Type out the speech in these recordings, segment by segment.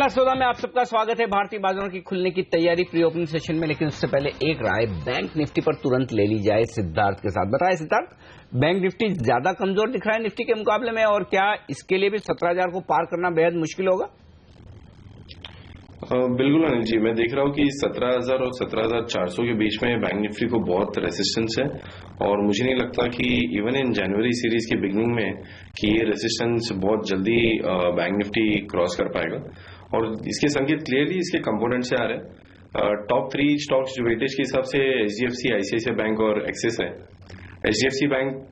नमस्कार सौदा में आप सबका स्वागत है। भारतीय बाजारों की खुलने की तैयारी प्री ओपनिंग सेशन में, लेकिन उससे पहले एक राय बैंक निफ्टी पर तुरंत ले ली जाए सिद्धार्थ के साथ। बताएं सिद्धार्थ, बैंक निफ्टी ज्यादा कमजोर दिख रहा है निफ्टी के मुकाबले में, और क्या इसके लिए भी 17,000 को पार करना बेहद मुश्किल होगा? बिल्कुल अनिल जी, मैं देख रहा हूँ कि 17,000 और 17,400 के बीच में बैंक निफ्टी को बहुत रेजिस्टेंस है, और मुझे नहीं लगता कि इवन इन जनवरी सीरीज के बिगनिंग में कि ये रेजिस्टेंस बहुत जल्दी बैंक निफ्टी क्रॉस कर पाएगा। और इसके संकेत क्लियरली इसके कंपोनेंट से आ रहे हैं। टॉप 3 स्टॉक्स जो वेटेज के हिसाब से HDFC, ICICI बैंक और एक्सिस है। HDFC बैंक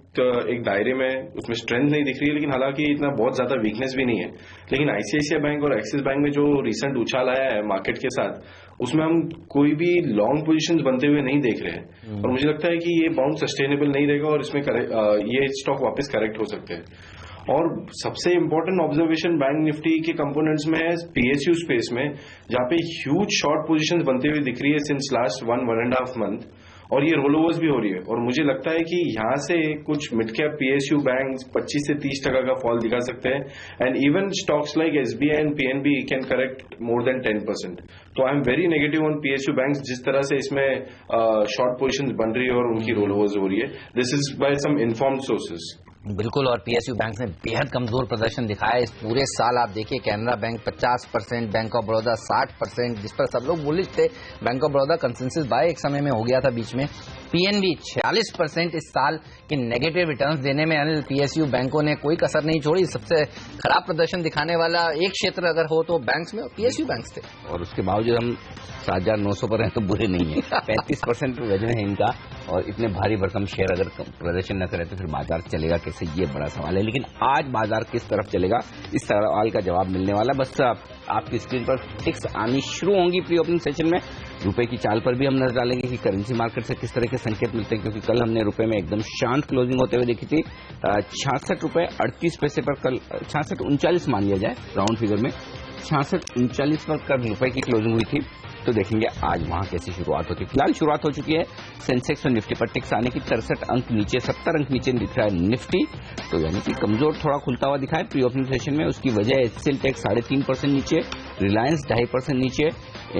एक दायरे में, उसमें स्ट्रेंथ नहीं दिख रही है, लेकिन हालांकि इतना बहुत ज्यादा वीकनेस भी नहीं है। लेकिन ICICI बैंक और एक्सिस बैंक में जो रिसेंट उछाल आया है मार्केट के साथ, उसमें हम कोई भी लॉन्ग पोजीशंस बनते हुए नहीं देख रहे हैं, और मुझे लगता है कि ये बाउंड सस्टेनेबल नहीं रहेगा और इसमें ये स्टॉक वापस करेक्ट हो सकते हैं। और सबसे इंपॉर्टेंट ऑब्जर्वेशन बैंक निफ्टी के कंपोनेंट्स में है PSU स्पेस में, जहां पे ह्यूज शॉर्ट पोजीशंस बनते हुए दिख रही है सिंस लास्ट 1.5 मंथ, और ये रोल ओवर्स भी हो रही है। और मुझे लगता है कि यहां से कुछ मिड कैप PSU बैंक 25 से 30% का फॉल दिखा सकते हैं, and even stocks like SBI and PNB can correct more than 10%। तो I am very negative on PSU banks, जिस तरह से इसमें शॉर्ट पोजीशंस बन रही है और उनकी रोल ओवर्स हो रही है। This is by some informed sources. बिल्कुल, और PSU बैंक ने बेहद कमजोर प्रदर्शन दिखाया इस पूरे साल। आप देखिए, Canara bank 50%, bank of Baroda 60%, जिस पर सब लोग बुलिश थे। Bank of Baroda consensus buy एक समय में हो गया था बीच में। PNB 46% इस साल के नेगेटिव रिटर्न्स देने में PSU बैंकों ने कोई कसर नहीं छोड़ी। सबसे खराब प्रदर्शन दिखाने वाला एक क्षेत्र अगर हो तो बैंक्स में PSU बैंक्स थे, और उसके बावजूद हम 7,900 पर हैं तो बुरे नहीं है। 35% वजन है इनका, और इतने भारी भरकम शेयर अगर प्रदर्शन न करे तो फिर बाजार चलेगा कैसे, ये बड़ा सवाल है। लेकिन आज बाजार किस तरफ चलेगा, इस सवाल का जवाब मिलने वाला। बस आपकी स्क्रीन पर टिक्स आनी शुरू होंगी प्री ओपनिंग सेशन में। रुपए की चाल पर भी हम नजर डालेंगे कि करेंसी मार्केट से किस तरह के संकेत मिलते हैं, क्योंकि कल हमने रुपए में एकदम शांत क्लोजिंग होते हुए देखी थी। 66 रुपए 38 पैसे पर कल, 66.39 मान लिया जाए राउंड फिगर में, 66.39 पर कल रुपए की क्लोजिंग हुई थी। तो देखेंगे आज वहां कैसी शुरुआत होती है। फिलहाल शुरुआत हो चुकी है सेंसेक्स और निफ्टी पर टिक्स आने की। 63 अंक नीचे, 70 अंक नीचे दिख रहा है निफ्टी, तो यानी कि कमजोर थोड़ा खुलता हुआ दिखा है प्री ओपनिंग सेशन में। उसकी वजह HCL टेक 3.5% नीचे, रिलायंस 2.5% नीचे,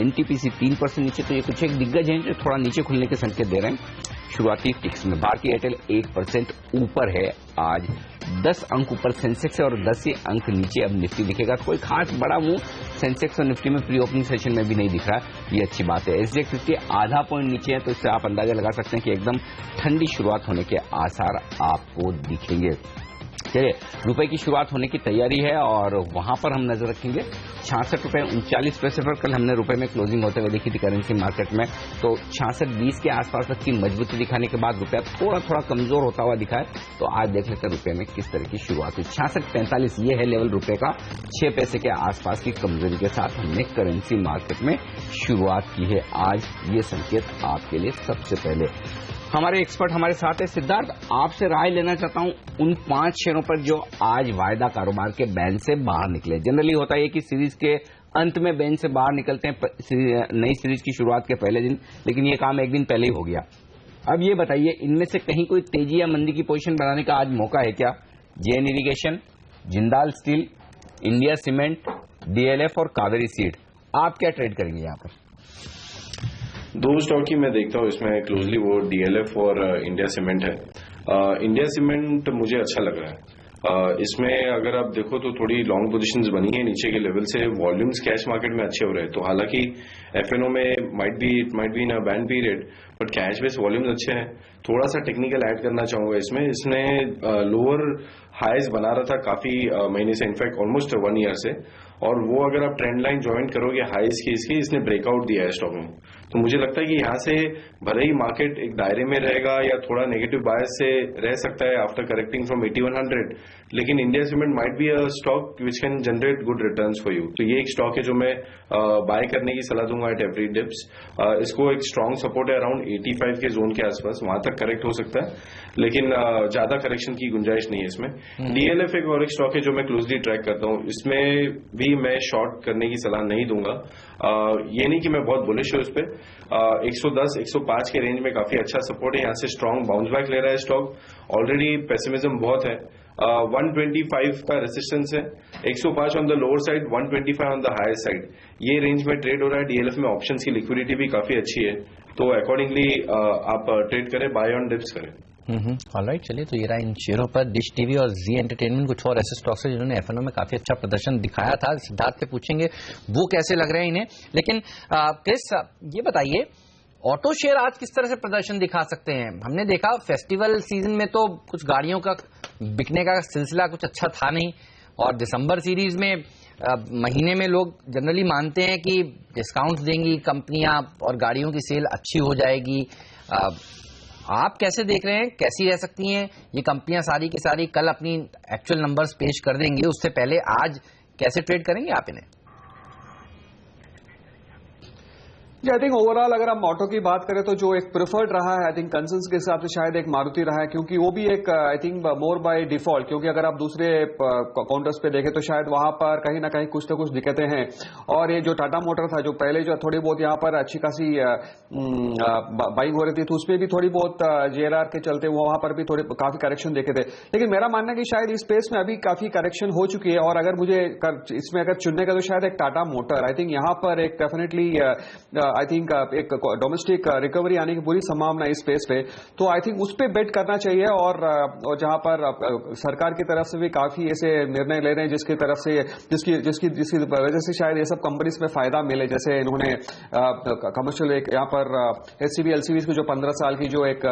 NTPC 3% नीचे। तो ये कुछ एक दिग्गज हैं जो थोड़ा नीचे खुलने के संकेत दे रहे हैं शुरुआती टिक्स में। भारतीय एयरटेल 1% ऊपर है आज, 10 अंक ऊपर सेंसेक्स है और 10 अंक नीचे अब निफ्टी दिखेगा। कोई खास बड़ा मूव सेंसेक्स और निफ्टी में प्री ओपनिंग सेशन में भी नहीं दिख रहा, ये अच्छी बात है। SGX 50 आधा पॉइंट नीचे है, तो इससे आप अंदाजा लगा सकते हैं कि एकदम ठंडी शुरुआत होने के आसार आपको दिखेंगे। चलिए, रुपए की शुरुआत होने की तैयारी है और वहां पर हम नजर रखेंगे। 66 रुपए 39 पैसे पर कल हमने रुपए में क्लोजिंग होते हुए देखी थी करेंसी मार्केट में, तो 66.20 के आसपास तक की मजबूती दिखाने के बाद रुपया थोड़ा थोड़ा कमजोर होता हुआ दिखा है। तो आज देख लेते हैं रुपए में किस तरह की शुरुआत हुई। 66.45 ये है लेवल रुपए का। 6 पैसे के आसपास की कमजोरी के साथ हमने करेंसी मार्केट में शुरुआत की है आज। ये संकेत आपके लिए सबसे पहले। हमारे एक्सपर्ट हमारे साथ है सिद्धार्थ, आपसे राय लेना चाहता हूं उन 5 शेयरों पर जो आज वायदा कारोबार के बैन से बाहर निकले। जनरली होता है कि सीरीज के अंत में बैन से बाहर निकलते हैं नई सीरीज की शुरुआत के पहले दिन, लेकिन ये काम एक दिन पहले ही हो गया। अब ये बताइए, इनमें से कहीं कोई तेजी या मंदी की पोजीशन बनाने का आज मौका है क्या? JN irrigation, Jindal steel, India cement, DLF और कावेरी सीड, आप क्या ट्रेड करेंगे यहाँ पर? 2 स्टॉक ही मैं देखता हूँ इसमें क्लोजली, वो DLF और इंडिया सीमेंट है। इंडिया सीमेंट मुझे अच्छा लग रहा है। इसमें अगर आप देखो तो थोड़ी लॉन्ग पोजीशंस बनी है नीचे के लेवल से, वॉल्यूम्स कैश मार्केट में अच्छे हो रहे हैं। तो हालांकि FNO में might be in a ban period, but cash base volumes अच्छे हैं। थोड़ा सा टेक्निकल ऐड करना चाहूंगा इसने लोअर हाईज बना रहा था काफी महीने से, इनफैक्ट ऑलमोस्ट 1 ईयर से, और वो अगर आप ट्रेंड लाइन ज्वाइन करोगे हाईज की इसने ब्रेकआउट दिया है स्टॉक में। तो मुझे लगता है कि यहाँ से भले ही मार्केट एक दायरे में रहेगा या थोड़ा नेगेटिव बायस से रह सकता है आफ्टर करेक्टिंग फ्रॉम 8100, लेकिन India cement might be a stock which can generate good returns for you. तो ये एक स्टॉक है जो मैं बाय करने की सलाह दूंगा एट एवरी डिप्स। इसको एक स्ट्रॉन्ग सपोर्ट है अराउंड 85 के जोन के आसपास, वहां तक करेक्ट हो सकता है, लेकिन ज्यादा करेक्शन की गुंजाइश नहीं है इसमें। DLF एक और एक स्टॉक है जो मैं क्लोजली ट्रैक करता हूँ, इसमें भी मैं शॉर्ट करने की सलाह नहीं दूंगा। ये नहीं कि मैं बहुत बुलिश हूँ इस पे। 110 105 के रेंज में काफी अच्छा सपोर्ट है, यहाँ से स्ट्रॉन्ग बाउंस बैक ले रहा है स्टॉक। ऑलरेडी पेसिमिज्म बहुत है, 125 का रेसिस्टेंस है, 105 on the lower side, 125 on the higher side, ये रेंज में ट्रेड हो रहा है। डीएलएफ में ऑप्शंस की लिक्विडिटी भी काफी अच्छी है, तो अकॉर्डिंगली आप ट्रेड करें, बाय ऑन डिप्स करें। ऑलराइट, चलिए, तो ये रहा इन शेयरों पर डिश टीवी और जी एंटरटेनमेंट, कुछ और ऐसे स्टॉक्स है जिन्होंने एफएनओ में काफी अच्छा प्रदर्शन दिखाया था। सिद्धार्थ से पूछेंगे वो कैसे लग रहे हैं इन्हें, लेकिन क्रिस ये बताइए, ऑटो शेयर आज किस तरह से प्रदर्शन दिखा सकते हैं? हमने देखा फेस्टिवल सीजन में तो कुछ गाड़ियों का बिकने का सिलसिला कुछ अच्छा था नहीं, और दिसंबर सीरीज में महीने में लोग जनरली मानते हैं कि डिस्काउंट्स देंगी कंपनियां और गाड़ियों की सेल अच्छी हो जाएगी। आप कैसे देख रहे हैं, कैसी रह सकती हैं ये कंपनियां सारी की सारी? कल अपनी एक्चुअल नंबर्स पेश कर देंगे, उससे पहले आज कैसे ट्रेड करेंगे आप इन्हें? आई थिंक ओवरऑल अगर हम ऑटो की बात करें तो जो एक प्रिफर्ड रहा है, आई थिंक कंसेंसस के हिसाब से शायद एक मारुति रहा है, क्योंकि वो भी एक I think more by default, क्योंकि अगर आप दूसरे काउंटर्स पे देखें तो शायद वहां पर कहीं ना कहीं कुछ ना कुछ दिक्कतें हैं। और ये जो टाटा मोटर था, जो पहले जो थोड़ी बहुत यहाँ पर अच्छी खासी बाइंग हो रही थी, तो उसमें भी थोड़ी बहुत जेआरआर के चलते वहां पर भी थोड़े काफी करेक्शन देखे थे। लेकिन मेरा मानना है कि शायद इस स्पेस में अभी काफी करेक्शन हो चुकी है, और अगर मुझे इसमें अगर चुनने का तो शायद एक टाटा मोटर, आई थिंक यहाँ पर एक डेफिनेटली आई थिंक एक डोमेस्टिक रिकवरी आने की पूरी संभावना है इस स्पेस पे, तो आई थिंक उस पे बेट करना चाहिए। और जहां पर सरकार की तरफ से भी काफी ऐसे निर्णय ले रहे हैं जिसकी तरफ से जिसकी वजह से शायद ये सब कंपनीज में फायदा मिले, जैसे इन्होंने कमर्शियल एक यहाँ पर एचसीवी एलसीवी की जो 15 साल की जो एक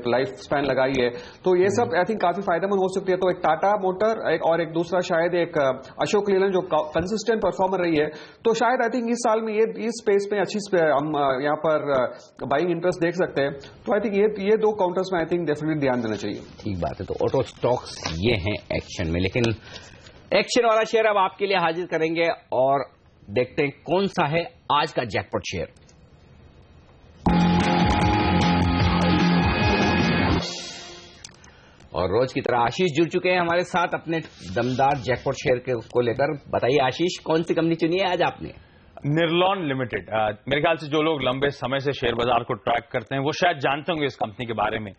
लाइफ स्पैन लगाई है, तो ये सब आई थिंक काफी फायदेमंद हो सकती है। तो एक टाटा मोटर और एक दूसरा शायद एक अशोक लीलैंड जो कंसिस्टेंट परफॉर्मर रही है, तो शायद आई थिंक इस साल में ये इस स्पेस में अच्छी हम यहाँ पर बाइंग इंटरेस्ट देख सकते हैं। तो आई थिंक ये दो काउंटर्स में आई थिंक डेफिनेटली ध्यान देना चाहिए। ठीक बात है, तो ऑटो स्टॉक्स ये हैं एक्शन में, लेकिन एक्शन वाला शेयर अब आपके लिए हाजिर करेंगे और देखते हैं कौन सा है आज का जैकपॉट शेयर। और रोज की तरह आशीष जुड़ चुके हैं हमारे साथ अपने दमदार जैकपॉट शेयर को लेकर। बताइए आशीष, कौन सी कंपनी चुनी है आज आपने? निर्लॉन लिमिटेड। मेरे ख्याल से जो लोग लंबे समय से शेयर बाजार को ट्रैक करते हैं वो शायद जानते होंगे इस कंपनी के बारे में।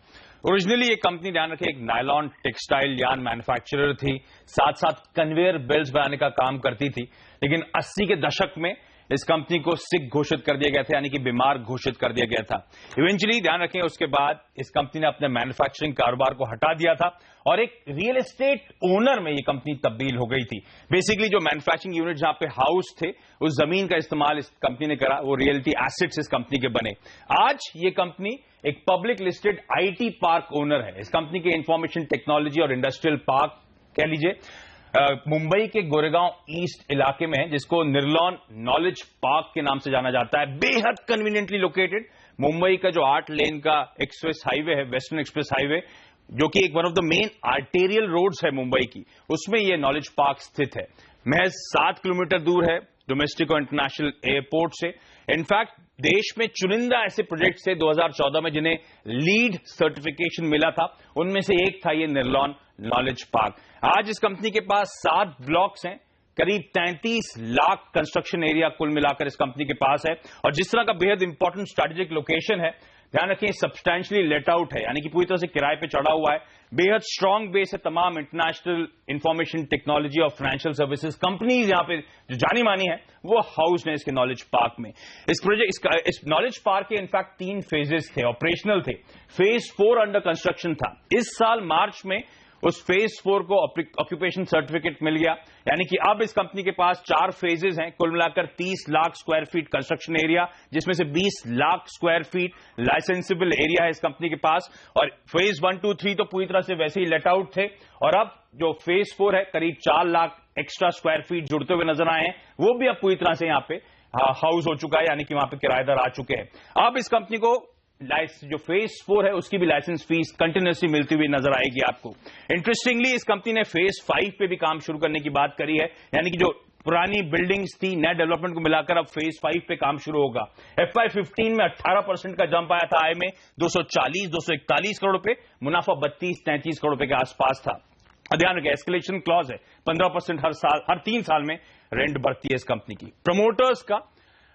ओरिजिनली ये कंपनी, ध्यान रखें, एक नायलॉन टेक्सटाइल यार्न मैन्युफैक्चरर थी, साथ साथ कन्वेयर बेल्ट बनाने का काम करती थी। लेकिन 80 के दशक में इस कंपनी को सिक घोषित कर दिया गया था, यानी कि बीमार घोषित कर दिया गया था। इवेंचुअली, ध्यान रखें, उसके बाद इस कंपनी ने अपने मैन्युफैक्चरिंग कारोबार को हटा दिया था और एक रियल एस्टेट ओनर में ये कंपनी तब्दील हो गई थी। बेसिकली जो मैन्युफैक्चरिंग यूनिट जहां पे हाउस थे, उस जमीन का इस्तेमाल इस कंपनी ने करा, वो रियल्टी एसेट्स इस कंपनी के बने। आज ये कंपनी एक public listed IT park owner है। इस कंपनी के इंफॉर्मेशन टेक्नोलॉजी और इंडस्ट्रियल पार्क कह लीजिए मुंबई के गोरेगांव ईस्ट इलाके में है, जिसको निर्लॉन नॉलेज पार्क के नाम से जाना जाता है। बेहद कन्वीनियंटली लोकेटेड, मुंबई का जो 8 लेन का एक्सप्रेस हाईवे है, वेस्टर्न एक्सप्रेस हाईवे, जो कि एक one of the main arterial roads है मुंबई की, उसमें यह नॉलेज पार्क स्थित है। महज 7 किलोमीटर दूर है डोमेस्टिक और इंटरनेशनल एयरपोर्ट से। इनफैक्ट देश में चुनिंदा ऐसे प्रोजेक्ट थे 2014 में जिन्हें लीड सर्टिफिकेशन मिला था, उनमें से एक था ये निर्लॉन नॉलेज पार्क। आज इस कंपनी के पास 7 ब्लॉक्स हैं, करीब 33 लाख कंस्ट्रक्शन एरिया कुल मिलाकर इस कंपनी के पास है। और जिस तरह का बेहद इंपॉर्टेंट स्ट्रेटेजिक लोकेशन है, ध्यान रखें, सब्सटैंशियली लेट आउट है, यानी कि पूरी तरह से किराए पे चढ़ा हुआ है। बेहद स्ट्रांग बेस है, तमाम इंटरनेशनल इंफॉर्मेशन टेक्नोलॉजी और फाइनेंशियल सर्विसेज कंपनीज यहां पे जो जानी मानी है वो हाउस ने इसके नॉलेज पार्क में। इस नॉलेज पार्क के इनफैक्ट 3 फेजेस थे, ऑपरेशनल थे। फेज 4 अंडर कंस्ट्रक्शन था। इस साल मार्च में उस फेज 4 को ऑक्यूपेशन सर्टिफिकेट मिल गया, यानी कि अब इस कंपनी के पास 4 फेजेस हैं, कुल मिलाकर 30 lakh square feet construction area, जिसमें से 20 लाख स्क्वायर फीट लाइसेंसिबल एरिया है इस कंपनी के पास। और फेज 1, 2, 3 तो पूरी तरह से वैसे ही लेट आउट थे, और अब जो फेज 4 है, करीब 4 लाख एक्स्ट्रा स्क्वायर फीट जुड़ते हुए नजर आए हैं, वो भी अब पूरी तरह से यहां पे हाउस हो चुका है, यानी कि वहां पे किराएदार आ चुके हैं। अब इस कंपनी को जो फेज 4 है उसकी भी लाइसेंस फीस कंटिन्यूसली मिलती हुई नजर आएगी आपको। इंटरेस्टिंगली इस कंपनी ने फेज 5 पे भी काम शुरू करने की बात करी है, यानी कि जो पुरानी बिल्डिंग्स थी, नए डेवलपमेंट को मिलाकर अब फेज 5 पे काम शुरू होगा। FY15 में 18% का जंप आया था आय में, 241 करोड़ रुपए, मुनाफा 32-33 करोड़ रुपए के आसपास था। ध्यान रखें, एस्केलेशन क्लॉज है, 15% हर 3 साल में रेंट बढ़ती है इस कंपनी की। प्रमोटर्स का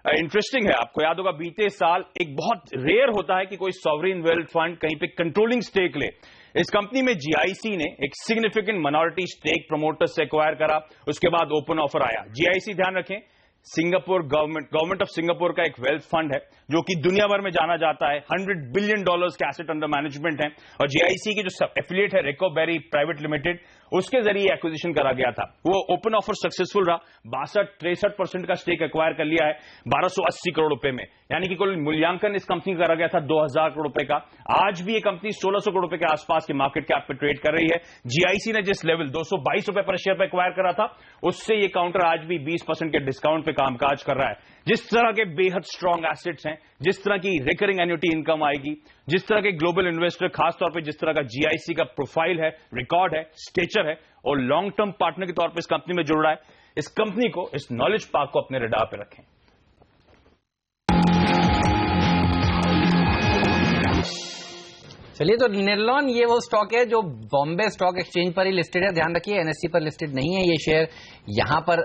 इंटरेस्टिंग है, आपको याद होगा बीते साल एक बहुत रेयर होता है कि कोई सॉवरेन वेल्थ फंड कहीं पे कंट्रोलिंग स्टेक ले। इस कंपनी में जीआईसी ने एक सिग्निफिकेंट माइनॉरिटी स्टेक प्रमोटर्स से एक्वायर करा, उसके बाद ओपन ऑफर आया। जीआईसी, ध्यान रखें, सिंगापुर गवर्नमेंट ऑफ सिंगापुर का एक वेल्थ फंड है जो कि दुनिया भर में जाना जाता है। $100 बिलियन के एसेट अंडर मैनेजमेंट है, और जीआईसी की जो एफिलिएट है रिकोबेरी प्राइवेट लिमिटेड, उसके जरिए एक्विजिशन करा गया था। वो ओपन ऑफर सक्सेसफुल रहा, 62-63% का स्टेक एक्वायर कर लिया है 1280 करोड़ रुपए में, यानी कि कुल मूल्यांकन इस कंपनी का करा गया था 2000 करोड़ रुपए का। आज भी ये कंपनी 1600 करोड़ रुपए के आसपास के मार्केट कैप पे ट्रेड कर रही है। जीआईसी ने जिस लेवल 222 रुपए पर शेयर पर एक्वायर करा था, उससे ये काउंटर आज भी 20% के डिस्काउंट पे कामकाज कर रहा है। जिस तरह के बेहद स्ट्रांग एसेट्स हैं, जिस तरह की रिकरिंग एन्युटी इनकम आएगी, जिस तरह के ग्लोबल इन्वेस्टर, खासतौर पे जिस तरह का जीआईसी का प्रोफाइल है, रिकॉर्ड है, स्टेचर है, और लॉन्ग टर्म पार्टनर के तौर पे इस कंपनी में जुड़ रहा है, इस कंपनी को, इस नॉलेज पार्क को अपने रडार पे रखें। चलिए, तो निर्लॉन ये वो स्टॉक है जो बॉम्बे स्टॉक एक्सचेंज पर ही लिस्टेड है। ध्यान रखिए, एनएससी पर लिस्टेड नहीं है ये शेयर। यहां पर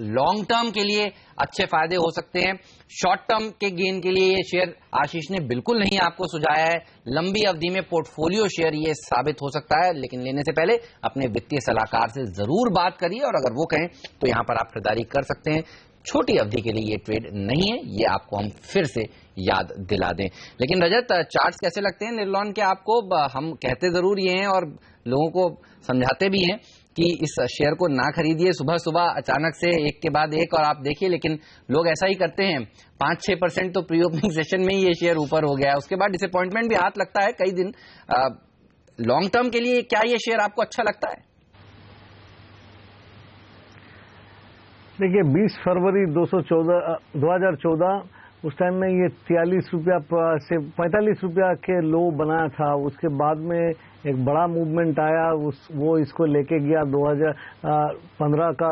लॉन्ग टर्म के लिए अच्छे फायदे हो सकते हैं, शॉर्ट टर्म के गेन के लिए ये शेयर आशीष ने बिल्कुल नहीं आपको सुझाया है। लंबी अवधि में पोर्टफोलियो शेयर ये साबित हो सकता है, लेकिन लेने से पहले अपने वित्तीय सलाहकार से जरूर बात करिए, और अगर वो कहें तो यहां पर आप खरीदारी कर सकते हैं। छोटी अवधि के लिए ये ट्रेड नहीं है, ये आपको हम फिर से याद दिला दें। लेकिन रजत, चार्ट्स कैसे लगते हैं निर्लॉन के आपको? हम कहते जरूर ये हैं और लोगों को समझाते भी हैं कि इस शेयर को ना खरीदिए सुबह सुबह अचानक से एक के बाद एक, और आप देखिए लेकिन लोग ऐसा ही करते हैं। 5-6% तो प्री ओपनिंग सेशन में ही ये शेयर ऊपर हो गया है, उसके बाद डिसअपॉइंटमेंट भी हाथ लगता है कई दिन। लॉन्ग टर्म के लिए क्या ये शेयर आपको अच्छा लगता है? देखिए, 20 फरवरी 2014 उस टाइम में ये 43 रुपया से 45 रुपया के लो बनाया था। उसके बाद में एक बड़ा मूवमेंट आया, वो इसको लेके गया 2015 का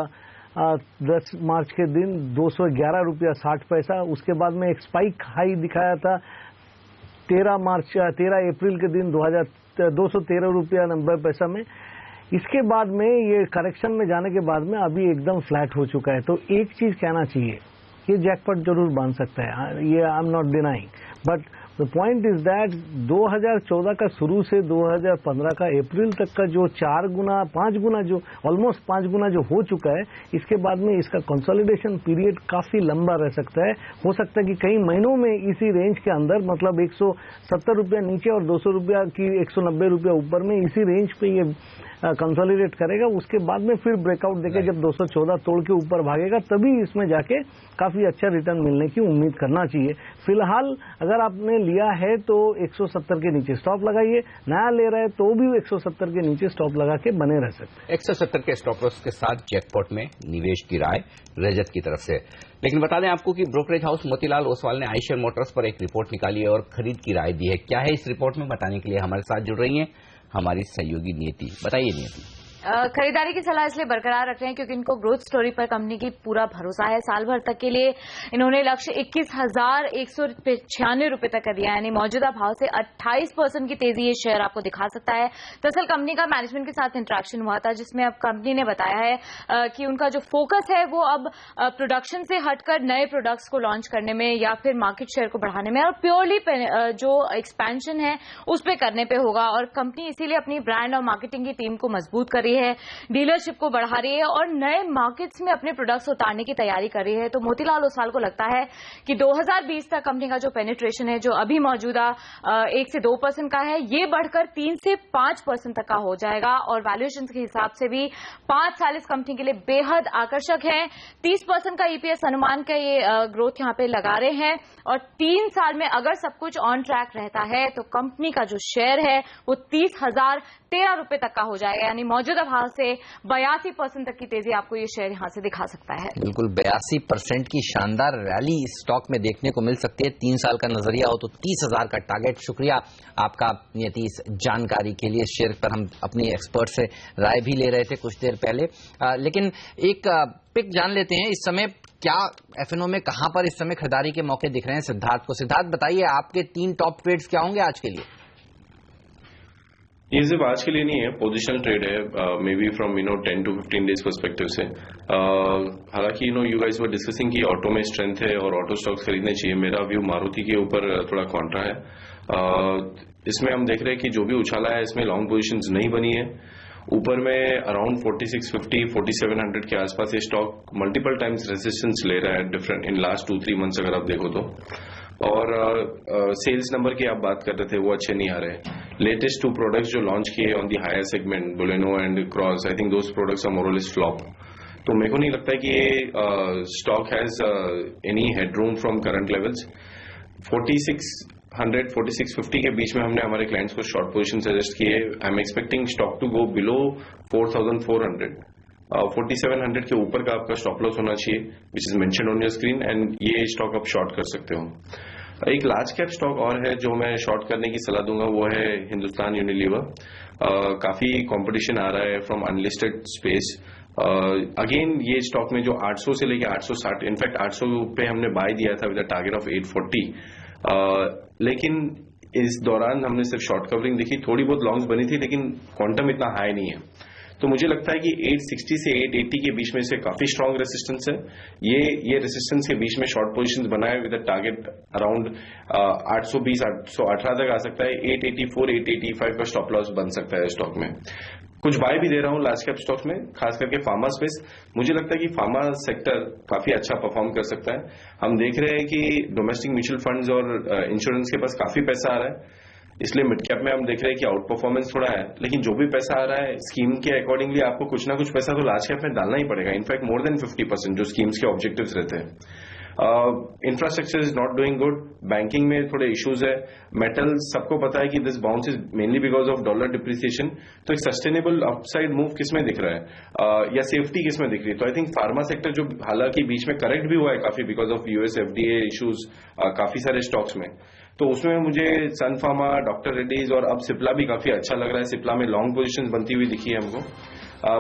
10 मार्च के दिन 211 रुपया 60 पैसा। उसके बाद में एक स्पाइक हाई दिखाया था 13 अप्रैल के दिन 213 रुपया 90 पैसा में। इसके बाद में ये करेक्शन में जाने के बाद में अभी एकदम फ्लैट हो चुका है। तो एक चीज कहना चाहिए, ये जैकपॉट जरूर बांध सकता है, ये I am not denying, but the point is that 2014 का शुरू से 2015 का अप्रैल तक का जो 4 गुना 5 गुना जो ऑलमोस्ट 5 गुना जो हो चुका है, इसके बाद में इसका कंसोलिडेशन पीरियड काफी लंबा रह सकता है। हो सकता है कि कई महीनों में इसी रेंज के अंदर, मतलब 170 रुपया नीचे और 200 रुपया की 190 रुपया ऊपर में, इसी रेंज पे ये कंसोलिडेट करेगा। उसके बाद में फिर ब्रेकआउट देके जब 214 तोड़ के ऊपर भागेगा, तभी इसमें जाके काफी अच्छा रिटर्न मिलने की उम्मीद करना चाहिए। फिलहाल अगर आपने लिया है तो 170 के नीचे स्टॉप लगाइए, नया ले रहे हैं तो भी 170 के नीचे स्टॉप लगा के बने रह सकते हैं। 170 के स्टॉप लॉस के साथ जैकपॉट में निवेश की राय रजत की तरफ से। लेकिन बता दें आपको कि ब्रोकरेज हाउस मोतीलाल ओसवाल ने आइशर मोटर्स पर एक रिपोर्ट निकाली है और खरीद की राय दी है। क्या है इस रिपोर्ट में, बताने के लिए हमारे साथ जुड़ रही हैं हमारी सहयोगी नियति। बताइए नियति। खरीदारी की सलाह इसलिए बरकरार रख रहे हैं क्योंकि इनको ग्रोथ स्टोरी पर कंपनी की पूरा भरोसा है। साल भर तक के लिए इन्होंने लक्ष्य 21,196 रुपए तक कर दिया, यानी मौजूदा भाव से 28% की तेजी ये शेयर आपको दिखा सकता है। दरअसल कंपनी का मैनेजमेंट के साथ इंटरेक्शन हुआ था, जिसमें अब कंपनी ने बताया है कि उनका जो फोकस है वो अब प्रोडक्शन से हटकर नए प्रोडक्ट्स को लॉन्च करने में या फिर मार्केट शेयर को बढ़ाने में और प्योरली जो एक्सपेंशन है उस पर करने पे होगा। और कंपनी इसीलिए अपनी ब्रांड और मार्केटिंग की टीम को मजबूत कर है, डीलरशिप को बढ़ा रही है और नए मार्केट्स में अपने प्रोडक्ट्स उतारने की तैयारी कर रही है। तो मोतीलाल ओसवाल को लगता है कि 2020 तक कंपनी का जो पेनिट्रेशन है, जो अभी मौजूदा 1 से 2% का है, ये बढ़कर 3 से 5% तक का हो जाएगा। और वैल्यूएशन के हिसाब से भी 5 साल इस कंपनी के लिए बेहद आकर्षक है। 30% का ईपीएस अनुमान का ये ग्रोथ यहां पे लगा रहे हैं और 3 साल में अगर सब कुछ ऑन ट्रैक रहता है तो कंपनी का जो शेयर है वो 30,013 रुपए तक का हो जाएगा, यानी मौजूदा भाव से 82% तक की तेजी आपको ये शेयर यहां से दिखा सकता है। बिल्कुल 82% की शानदार रैली इस स्टॉक में देखने को मिल सकती है। 3 साल का नजरिया हो तो 30,000 का टारगेट। शुक्रिया आपका नियति इस जानकारी के लिए। शेयर पर हम अपनी एक्सपर्ट से राय भी ले रहे थे कुछ देर पहले, लेकिन एक पिक जान लेते हैं इस समय क्या एफएनओ में कहां पर इस समय खरीदारी के मौके दिख रहे हैं। सिद्धार्थ को, सिद्धार्थ बताइए आपके 3 टॉप ट्रेड्स क्या होंगे आज के लिए? ये सिर्फ आज के लिए नहीं है, पोजिशनल ट्रेड है, may be from 10 to 15 days perspective से। हालांकि यू गाइस वर डिस्कसिंग कि ऑटो में स्ट्रेंथ है और ऑटो स्टॉक्स खरीदने चाहिए। मेरा व्यू मारुति के ऊपर थोड़ा कॉन्ट्रा है। इसमें हम देख रहे हैं कि जो भी उछाला है इसमें लॉन्ग पोजीशंस नहीं बनी है। ऊपर में अराउंड 4650 4700 के आसपास ये स्टॉक मल्टीपल टाइम्स रेजिस्टेंस ले रहा है डिफरेंट इन लास्ट 2-3 मंथ्स अगर आप देखो तो। और सेल्स नंबर की आप बात कर रहे थे, वो अच्छे नहीं आ रहे। लेटेस्ट 2 प्रोडक्ट्स जो लॉन्च किए on the higher segment, Baleno and cross, I think those products are more और लेस फ्लॉप। तो मेरे को नहीं लगता है कि ये stock has any headroom from current levels. 4600 4650 के बीच में हमने हमारे क्लाइंट्स को शॉर्ट पोजीशन सजेस्ट किए। I am expecting stock to go below 4400। 4700 के ऊपर का आपका स्टॉप लॉस होना चाहिए, which is mentioned on your screen, and ये स्टॉक आप शॉर्ट कर सकते हो। एक लार्ज कैप स्टॉक और है जो मैं शॉर्ट करने की सलाह दूंगा, वो है हिंदुस्तान यूनिलीवर। काफी कंपटीशन आ रहा है फ्रॉम अनलिस्टेड स्पेस। अगेन ये स्टॉक में जो 800 से लेके 860, इनफैक्ट 800 पे हमने बाय दिया था विद अ टारगेट ऑफ 840, लेकिन इस दौरान हमने सिर्फ शॉर्ट कवरिंग देखी, थोड़ी बहुत लॉन्ग्स बनी थी, लेकिन क्वांटम इतना हाई नहीं है। तो मुझे लगता है कि 860 से 880 के बीच में से काफी स्ट्रांग रेसिस्टेंस है। ये रेसिस्टेंस के बीच में शॉर्ट पोजीशंस बनाए विद अ टारगेट अराउंड 820 818 तक आ सकता है। 884 885 का स्टॉप लॉस बन सकता है स्टॉक में। कुछ बाय भी दे रहा हूं लार्ज कैप स्टॉक्स में, खास करके फार्मा स्पेस। मुझे लगता है कि फार्मा सेक्टर काफी अच्छा परफॉर्म कर सकता है। हम देख रहे हैं कि डोमेस्टिक म्यूचुअल फंड्स और इंश्योरेंस के पास काफी पैसा आ रहा है, इसलिए मिड कैप में हम देख रहे हैं कि आउट परफॉर्मेंस थोड़ा है। लेकिन जो भी पैसा आ रहा है स्कीम के अकॉर्डिंगली आपको कुछ ना कुछ पैसा तो लार्ज कैप में डालना ही पड़ेगा, इनफैक्ट मोर देन 50% जो स्कीम्स के ऑब्जेक्टिव्स रहते हैं। Infrastructure is not doing good, banking में थोड़े इश्यूज है। मेटल सबको पता है कि this bounce is mainly because of dollar depreciation. तो एक सस्टेनेबल अपसाइड मूव किसमें दिख रहा है या सेफ्टी किसमें दिख रही है? तो आई थिंक फार्मा सेक्टर जो हालांकि बीच में करेक्ट भी हुआ है काफी because of US FDA issues काफी सारे स्टॉक्स में, तो उसमें मुझे सन फार्मा, डॉक्टर रेड्डीज और अब सिप्ला भी काफी अच्छा लग रहा है। सिप्ला में लॉन्ग पोजीशंस बनती हुई दिखी है हमको।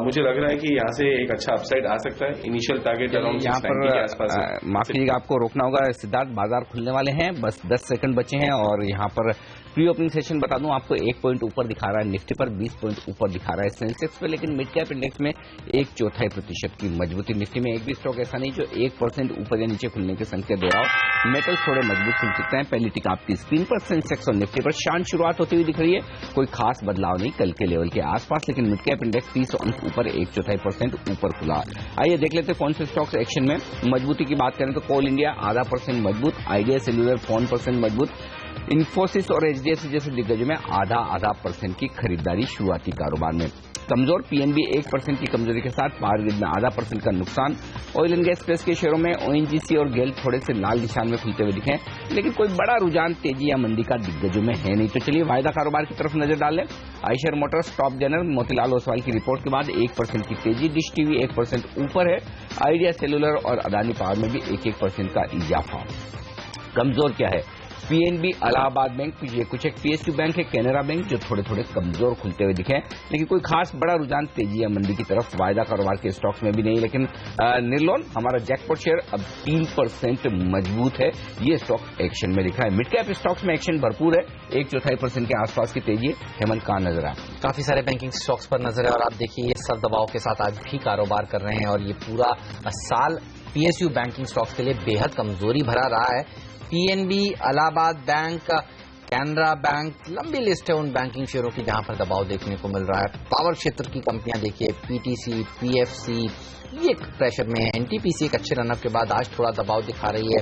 मुझे लग रहा है कि यहाँ से एक अच्छा अपसाइड आ सकता है। इनिशियल टारगेट अराउंड 690 के आसपास है। माफ कीजिएगा, आपको रोकना होगा सिद्धार्थ, बाजार खुलने वाले हैं, बस 10 सेकंड बचे हैं। और यहाँ पर प्री ओपनिंग सेशन बता दूं आपको 1 पॉइंट ऊपर दिखा रहा है निफ्टी पर, 20 पॉइंट ऊपर दिखा रहा है सेंसेक्स पे, लेकिन मिड कैप इंडेक्स में 1/4% की मजबूती। निफ्टी में एक भी स्टॉक ऐसा नहीं जो 1% ऊपर या नीचे खुलने के संकेत दे रहा हो। मेटल थोड़े मजबूत खुल सकते हैं। पहली टिक आपकी स्क्रीन पर सेंसेक्स और निफ्टी पर शांत शुरुआत होती हुई दिख रही है, कोई खास बदलाव नहीं कल के लेवल के आसपास, लेकिन मिड कैप इंडेक्स 30 अंक ऊपर 1/4% ऊपर खुला। आइए देख लेते हैं कौन से स्टॉक्स एक्शन में। मजबूती की बात करें तो कोल इंडिया 0.5% मजबूत, आइडिया सेल्यूलर 4% मजबूत, इन्फोसिस और HDFC जैसे दिग्गजों में 0.5% की खरीदारी शुरुआती कारोबार में। कमजोर PNB 1% की कमजोरी के साथ पावर ग्रिड में 0.5% का नुकसान। ऑयल एंड गैस स्पेस के शेयरों में ONGC और गेल थोड़े से लाल निशान में खुलते हुए दिखे, लेकिन कोई बड़ा रुझान तेजी या मंदी का दिग्गजों में है नहीं। तो चलिए वायदा कारोबार की तरफ नजर डालें। Eicher Motors top general Motilal Oswal की रिपोर्ट के बाद 1% की तेजी, डिश टीवी 1% ऊपर है, आइडिया सेल्यूलर और अदानी पावर में भी 1% का इजाफा। कमजोर क्या है? PNB, इलाहाबाद बैंक, ये कुछ एक PSU बैंक है, कैनरा बैंक जो थोड़े थोड़े कमजोर खुलते हुए दिखे, लेकिन कोई खास बड़ा रुझान तेजी या मंदी की तरफ वायदा कारोबार के स्टॉक्स में भी नहीं। लेकिन निर्लोन हमारा जैकपॉट शेयर अब 3% मजबूत है, ये स्टॉक एक्शन में दिख रहा है। मिड कैप स्टॉक्स में एक्शन भरपूर है, 1/4% के आसपास की तेजी। हेमंत कहां नजर आए? काफी सारे बैंकिंग स्टॉक्स पर नजर है और आप देखिए ये सर दबाव के साथ आज भी कारोबार कर रहे हैं और ये पूरा साल PSU बैंकिंग स्टॉक्स के लिए बेहद कमजोरी भरा रहा है। PNB, Allahabad bank, Canara bank, लंबी लिस्ट है उन बैंकिंग शेयरों की जहां पर दबाव देखने को मिल रहा है। पावर क्षेत्र की कंपनियां देखिए, PTC, PFC ये प्रेशर में है। NTPC एक अच्छे रनअप के बाद आज थोड़ा दबाव दिखा रही है।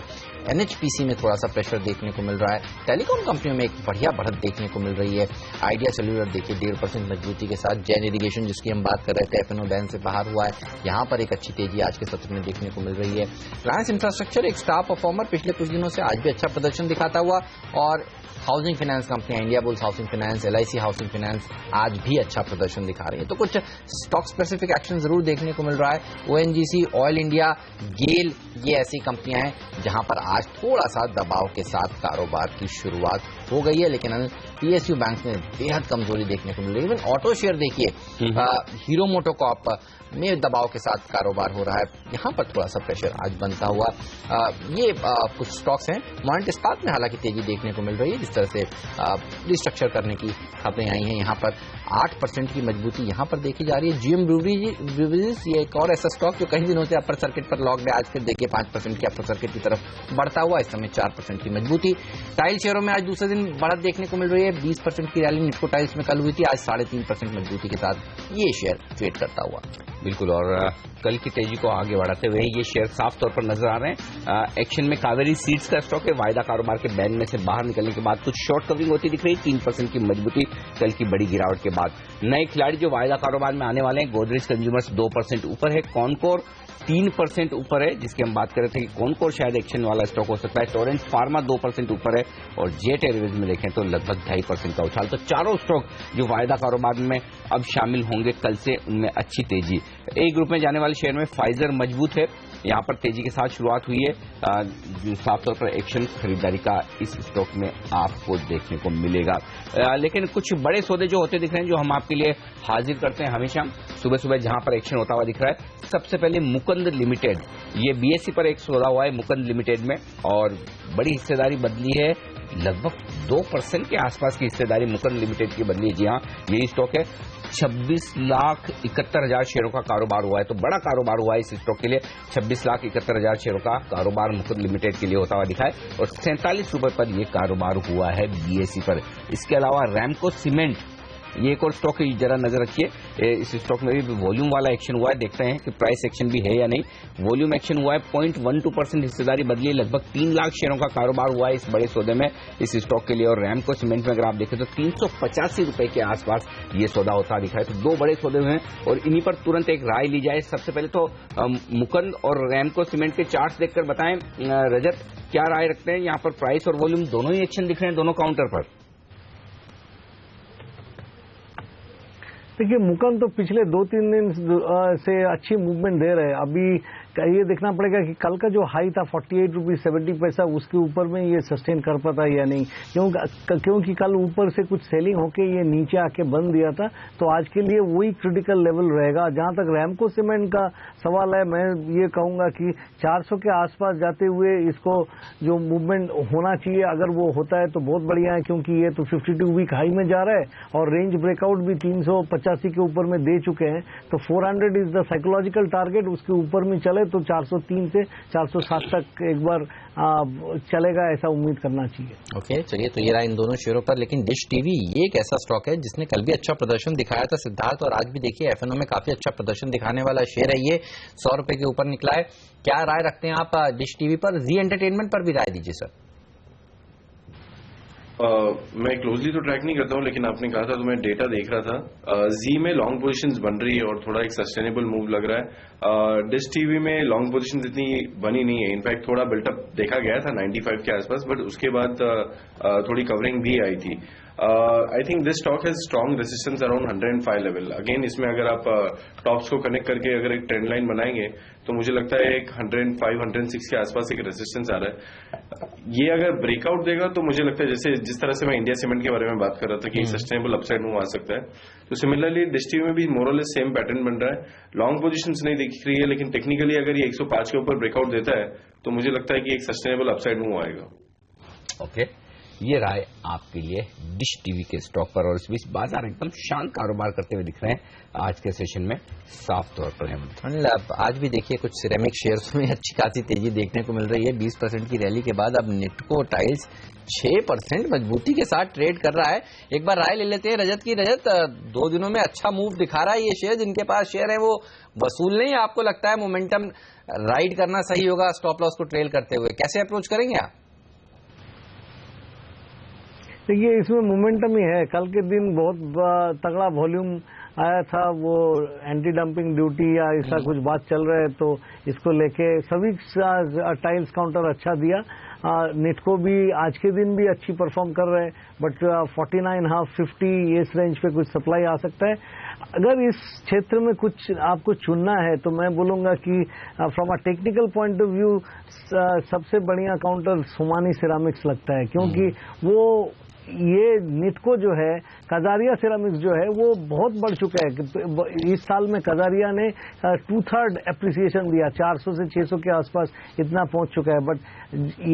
NHPC में थोड़ा सा प्रेशर देखने को मिल रहा है। टेलीकॉम कंपनियों में एक बढ़िया बढ़त देखने को मिल रही है। आइडिया सेल्यूलर देखिए 1.5% मजबूती के साथ। जैन इरिगेशन जिसकी हम बात कर रहे थे FNO बैन से बाहर हुआ है, यहाँ पर एक अच्छी तेजी आज के सत्र में देखने को मिल रही है। रिलायंस इंफ्रास्ट्रक्चर एक स्टार परफॉर्मर पिछले कुछ दिनों से आज भी अच्छा प्रदर्शन दिखाता हुआ, और हाउसिंग फाइनेंस कंपनियां India bulls housing finance, LIC housing finance आज भी अच्छा प्रदर्शन दिखा रही है। तो कुछ स्टॉक स्पेसिफिक एक्शन जरूर देखने को मिल रहा है। ONGC, ऑयल इंडिया, गेल ये ऐसी कंपनियां हैं जहां पर आज थोड़ा सा दबाव के साथ कारोबार की शुरुआत हो गई है, लेकिन PSU बैंक में बेहद कमजोरी देखने को मिल रही है। इवन ऑटो शेयर देखिए, हीरो मोटोकॉर्प में दबाव के साथ कारोबार हो रहा है, यहाँ पर थोड़ा सा प्रेशर आज बनता हुआ। ये कुछ स्टॉक्स हैं। मॉन्ट इस्पात में हालांकि तेजी देखने को मिल रही है, जिस तरह से रिस्ट्रक्चर करने की खबरें आई हैं। यहाँ पर 8% की मजबूती यहां पर देखी जा रही है। जीएम ब्रूवरीज ये एक और ऐसा स्टॉक जो कई दिनों से अपर सर्किट पर लॉक्ड है, आज फिर देखिए 5% की अपर सर्किट की तरफ बढ़ता हुआ, इस समय 4% की मजबूती। टाइल शेयरों में आज दूसरे दिन बढ़त देखने को मिल रही है, 20% की रैली निटको टाइल्स में कल हुई थी, आज 3.5% मजबूती के साथ ये शेयर ट्रेड करता हुआ। बिल्कुल, और कल की तेजी को आगे बढ़ाते हुए ये शेयर साफ तौर पर नजर आ रहे हैं। एक्शन में कावेरी सीड्स का स्टॉक है, वायदा कारोबार के बैन में से बाहर निकलने के बाद कुछ शॉर्ट कवरिंग होती दिख रही है, 3% की मजबूती कल की बड़ी गिरावट के बाद। नए खिलाड़ी जो वायदा कारोबार में आने वाले हैं, गोदरेज कंज्यूमर्स 2% ऊपर है, कॉनकोर 3% ऊपर है, जिसकी हम बात कर रहे थे कि कॉनकोर शायद एक्शन वाला स्टॉक हो सकता है। टोरेंट फार्मा 2% ऊपर है और जेट एयरवेज में देखें तो लगभग 2.5% का उछाल। तो चारों स्टॉक जो वायदा कारोबार में अब शामिल होंगे कल से, उनमें अच्छी तेजी। ए ग्रुप में जाने वाले शेयर में फाइजर मजबूत है, यहां पर तेजी के साथ शुरुआत हुई है। साफ तौर पर एक्शन खरीदारी का इस स्टॉक में आपको देखने को मिलेगा। लेकिन कुछ बड़े सौदे जो होते दिख रहे हैं, जो हम आपके लिए हाजिर करते हैं हमेशा सुबह सुबह, जहां पर एक्शन होता हुआ दिख रहा है। सबसे पहले मुकुंद लिमिटेड, ये बीएसई पर एक सौदा हुआ है मुकुंद लिमिटेड में, और बड़ी हिस्सेदारी बदली है, लगभग 2% के आसपास की हिस्सेदारी मुकुंद लिमिटेड की बदली है। जी हाँ, यही स्टॉक है। 26,71,000 शेयरों का कारोबार हुआ है, तो बड़ा कारोबार हुआ है इस स्टॉक के लिए। 26,71,000 शेयरों का कारोबार मुकुंद लिमिटेड के लिए होता हुआ दिखा है, और 47 रुपए पर यह कारोबार हुआ है बीएसई पर। इसके अलावा रैमको सीमेंट, ये एक और स्टॉक है, जरा नजर रखिए। इस स्टॉक में भी वॉल्यूम वाला एक्शन हुआ है, देखते हैं कि प्राइस एक्शन भी है या नहीं। वॉल्यूम एक्शन हुआ है, 0.12% हिस्सेदारी बदली, लगभग 3 लाख शेयरों का कारोबार हुआ है इस बड़े सौदे में इस स्टॉक के लिए। और रैमको सीमेंट में अगर आप देखें तो 385 रुपए के आसपास ये सौदा होता दिखा है। तो दो बड़े सौदे हुए हैं, और इन्हीं पर तुरंत एक राय ली जाए। सबसे पहले तो मुकुंद और रैमको सीमेंट के चार्ट्स देखकर बताएं रजत, क्या राय रखते हैं? यहाँ पर प्राइस और वॉल्यूम दोनों ही एक्शन दिख रहे हैं, दोनों काउंटर पर। देखिए, मुकुंद तो पिछले 2-3 दिन से अच्छी मूवमेंट दे रहे हैं। अभी ये देखना पड़ेगा कि कल का जो हाई था 48 रुपीज 70 पैसा, उसके ऊपर में ये सस्टेन कर पाता है या नहीं, क्योंकि कल ऊपर से कुछ सेलिंग होके ये नीचे आके बंद दिया था। तो आज के लिए वही क्रिटिकल लेवल रहेगा। जहां तक रैमको सीमेंट का सवाल है, मैं ये कहूंगा कि 400 के आसपास जाते हुए इसको जो मूवमेंट होना चाहिए, अगर वो होता है तो बहुत बढ़िया है, क्योंकि ये तो 52 वीक हाई में जा रहा है और रेंज ब्रेकआउट भी 385 के ऊपर में दे चुके हैं। तो 400 इज द साइकोलॉजिकल टारगेट, उसके ऊपर में चले तो 403 से 407 तक एक बार चलेगा, ऐसा उम्मीद करना चाहिए। ओके, चलिए, तो ये रहा इन दोनों शेयरों पर। लेकिन डिश टीवी ये एक ऐसा स्टॉक है जिसने कल भी अच्छा प्रदर्शन दिखाया था सिद्धार्थ, और आज भी देखिए एफएनओ में काफी अच्छा प्रदर्शन दिखाने वाला शेयर है। ये 100 रुपए के ऊपर निकला है। क्या राय रखते हैं आप डिश टीवी पर? जी एंटरटेनमेंट पर भी राय दीजिए सर। मैं क्लोजली तो ट्रैक नहीं करता हूं, लेकिन आपने कहा था तो मैं डेटा देख रहा था। जी में लॉन्ग पोजीशंस बन रही है और थोड़ा एक सस्टेनेबल मूव लग रहा है। डिश टीवी में लॉन्ग पोजीशंस इतनी बनी नहीं है, इनफैक्ट थोड़ा बिल्टअप देखा गया था 95 के आसपास, बट उसके बाद थोड़ी कवरिंग भी आई थी। I think this stock has strong resistance around 105 level. Again इसमें अगर आप टॉप्स को कनेक्ट करके अगर एक ट्रेंड लाइन बनाएंगे तो मुझे लगता है एक 105, 106 के आसपास एक रेजिस्टेंस आ रहा है। ये अगर ब्रेकआउट देगा तो मुझे लगता है जैसे जिस तरह से मैं इंडिया सीमेंट के बारे में बात कर रहा था कि सस्टेनेबल अपसाइड मूव आ सकता है, तो सिमिलरली डिश टीवी में भी मोरलेस सेम पैटर्न बन रहा है। लॉन्ग पोजीशंस नहीं दिख रही है, लेकिन टेक्निकली अगर ये 105 के ऊपर ब्रेकआउट देता है तो मुझे लगता है कि एक सस्टेनेबल अपसाइड मूव आएगा। ओके, ये राय आपके लिए डिश टीवी के स्टॉक पर। और इस बीच बाजार एकदम शांत कारोबार करते हुए दिख रहे हैं आज के सेशन में, साफ तौर पर। अनिल, आज भी देखिए कुछ सिरेमिक शेयर्स में अच्छी खासी तेजी देखने को मिल रही है। 20% की रैली के बाद अब निटको टाइल्स 6% मजबूती के साथ ट्रेड कर रहा है। एक बार राय ले लेते हैं रजत की। रजत, 2 दिनों में अच्छा मूव दिखा रहा है ये शेयर, जिनके पास शेयर है वो वसूल नहीं, आपको लगता है मोमेंटम राइड करना सही होगा स्टॉप लॉस को ट्रेल करते हुए? कैसे अप्रोच करेंगे आप? देखिए, इसमें मोमेंटम ही है। कल के दिन बहुत तगड़ा वॉल्यूम आया था, वो एंटी डंपिंग ड्यूटी या ऐसा कुछ बात चल रहा है, तो इसको लेके सभी टाइल्स काउंटर अच्छा दिया। निटको भी आज के दिन भी अच्छी परफॉर्म कर रहे हैं, बट 49.5, 50 इस रेंज पे कुछ सप्लाई आ सकता है। अगर इस क्षेत्र में कुछ आपको चुनना है तो मैं बोलूंगा कि from a technical point of view सबसे बढ़िया काउंटर सोमानी सिरामिक्स लगता है, क्योंकि वो ये निटको जो है, कजारिया सिरामिक्स जो है, वो बहुत बढ़ चुका है। इस साल में कजारिया ने 2/3 एप्रिसिएशन दिया, 400 से 600 के आसपास इतना पहुंच चुका है। बट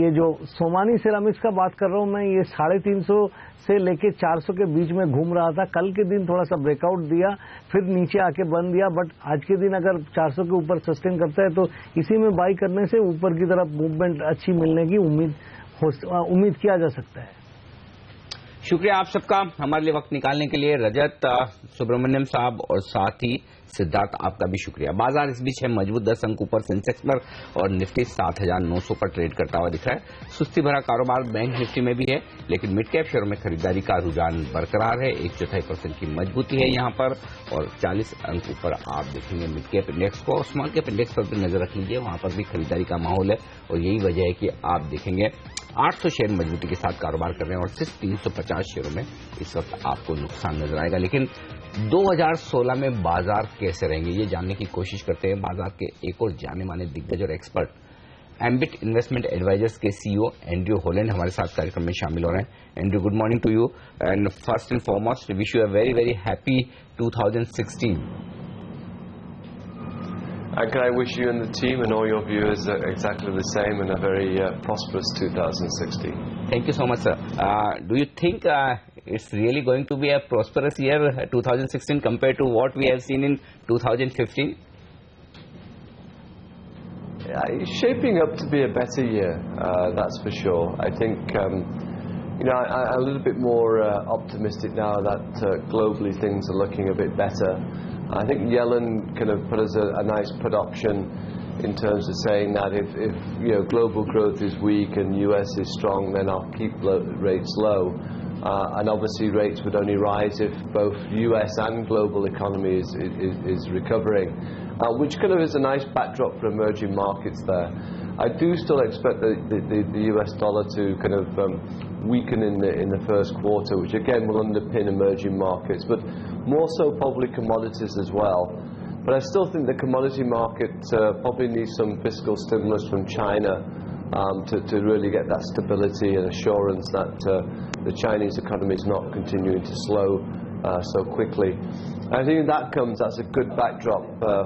ये जो सोमानी सिरामिक्स का बात कर रहा हूं मैं, ये 350 से लेके 400 के बीच में घूम रहा था। कल के दिन थोड़ा सा ब्रेकआउट दिया, फिर नीचे आके बंद दिया, बट आज के दिन अगर 400 के ऊपर सस्टेन करता है तो इसी में बाई करने से ऊपर की तरफ मूवमेंट अच्छी मिलने की उम्मीद किया जा सकता है। शुक्रिया आप सबका हमारे लिए वक्त निकालने के लिए। रजत, सुब्रमण्यम साहब और साथ ही सिद्धार्थ, आपका भी शुक्रिया। बाजार इस बीच है मजबूत 10 अंक ऊपर सेंसेक्स पर और निफ्टी 7,900 पर ट्रेड करता हुआ दिख रहा है। सुस्ती भरा कारोबार बैंक निफ्टी में भी है, लेकिन मिड कैप शेयरों में खरीदारी का रुझान बरकरार है। 1/4% की मजबूती है यहाँ पर और 40 अंक ऊपर आप देखेंगे मिड कैप इंडेक्स को। और स्मॉल कैप इंडेक्स पर भी नजर रख लीजिए, वहां पर भी खरीदारी का माहौल है और यही वजह है कि आप देखेंगे 800 शेयर मजबूती के साथ कारोबार कर रहे हैं और सिर्फ 350 शेयरों में इस वक्त आपको नुकसान नजर आएगा। लेकिन 2016 में बाजार कैसे रहेंगे, ये जानने की कोशिश करते हैं बाजार के एक और जाने माने दिग्गज और एक्सपर्ट, एम्बिट इन्वेस्टमेंट एडवाइजर्स के सीईओ एंड्रयू हॉलैंड हमारे साथ कार्यक्रम में शामिल हो रहे हैं। Andrew, good morning to you and first and foremost wish you a very very happy 2016. And can I wish you and the team and all your viewers exactly the same and a very prosperous 2016. Thank you so much, sir. Do you think it's really going to be a prosperous year, 2016, compared to what we have seen in 2015? Yeah, it's shaping up to be a better year, that's for sure. I think, I'm a little bit more optimistic now that globally things are looking a bit better. I think Yellen kind of put us a nice put option in terms of saying that if global growth is weak and US is strong, then I'll keep rates low. And obviously rates would only rise if both US and global economy is recovering, which kind of is a nice backdrop for emerging markets there. I do still expect the US dollar to kind of weaken in the first quarter, which again will underpin emerging markets, but more so probably commodities as well. But I still think the commodity market probably needs some fiscal stimulus from China to really get that stability and assurance that the Chinese economy is not continuing to slow so quickly. I think that's a good backdrop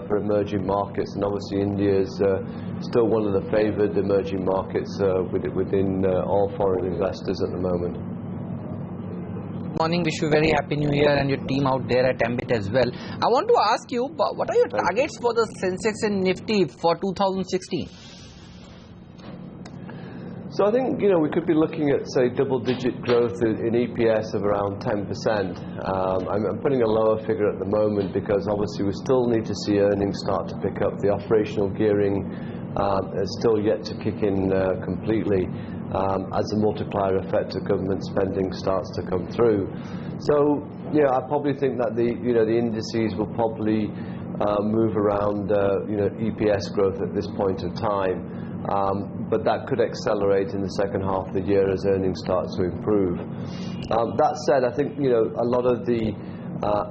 for emerging markets, and obviously India is still one of the favoured emerging markets within all foreign investors at the moment. Morning, wish you very happy new year and your team out there at Ambit as well. I want to ask you, what are your targets for the Sensex and Nifty for 2016? So I think we could be looking at, say, double-digit growth in EPS of around 10%. I'm putting a lower figure at the moment because obviously we still need to see earnings start to pick up. The operational gearing is still yet to kick in completely as the multiplier effect of government spending starts to come through. So I probably think that the indices will probably move around EPS growth at this point of time. But that could accelerate in the second half of the year as earnings start to improve. That said, I think a lot of the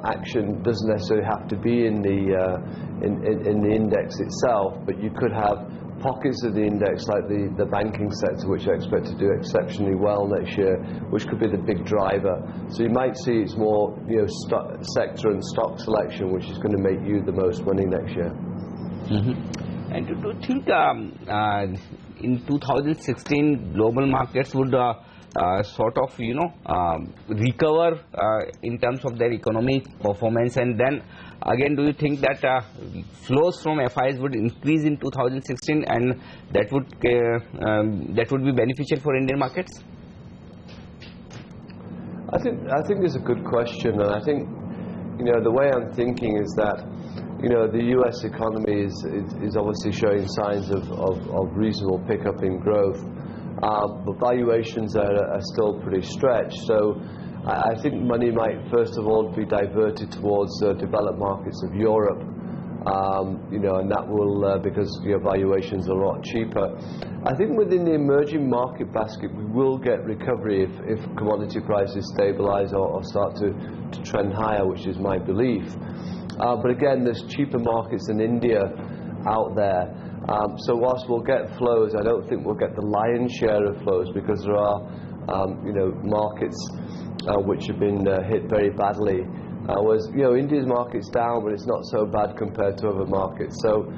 action doesn't necessarily have to be in the index itself, but you could have pockets of the index like the banking sector, which I expect to do exceptionally well next year, which could be the big driver. So you might see it's more sector and stock selection which is going to make you the most money next year. Mm-hmm. And do you think in 2016 global markets would sort of recover in terms of their economic performance, and then again do you think that flows from FIs would increase in 2016 and that would be beneficial for Indian markets? I think it's a good question, and I think the way I'm thinking is that the US economy is obviously showing signs of reasonable pickup in growth, but valuations are still pretty stretched. So I think money might first of all be diverted towards developed markets of Europe, and that will because valuations are a lot cheaper. I think within the emerging market basket we will get recovery if commodity prices stabilise or start to trend higher, which is my belief. But again, there's cheaper markets in India out there. So whilst we'll get flows, I don't think we'll get the lion's share of flows because there are markets which have been hit very badly. Whereas, India's market's down, but it's not so bad compared to other markets. So,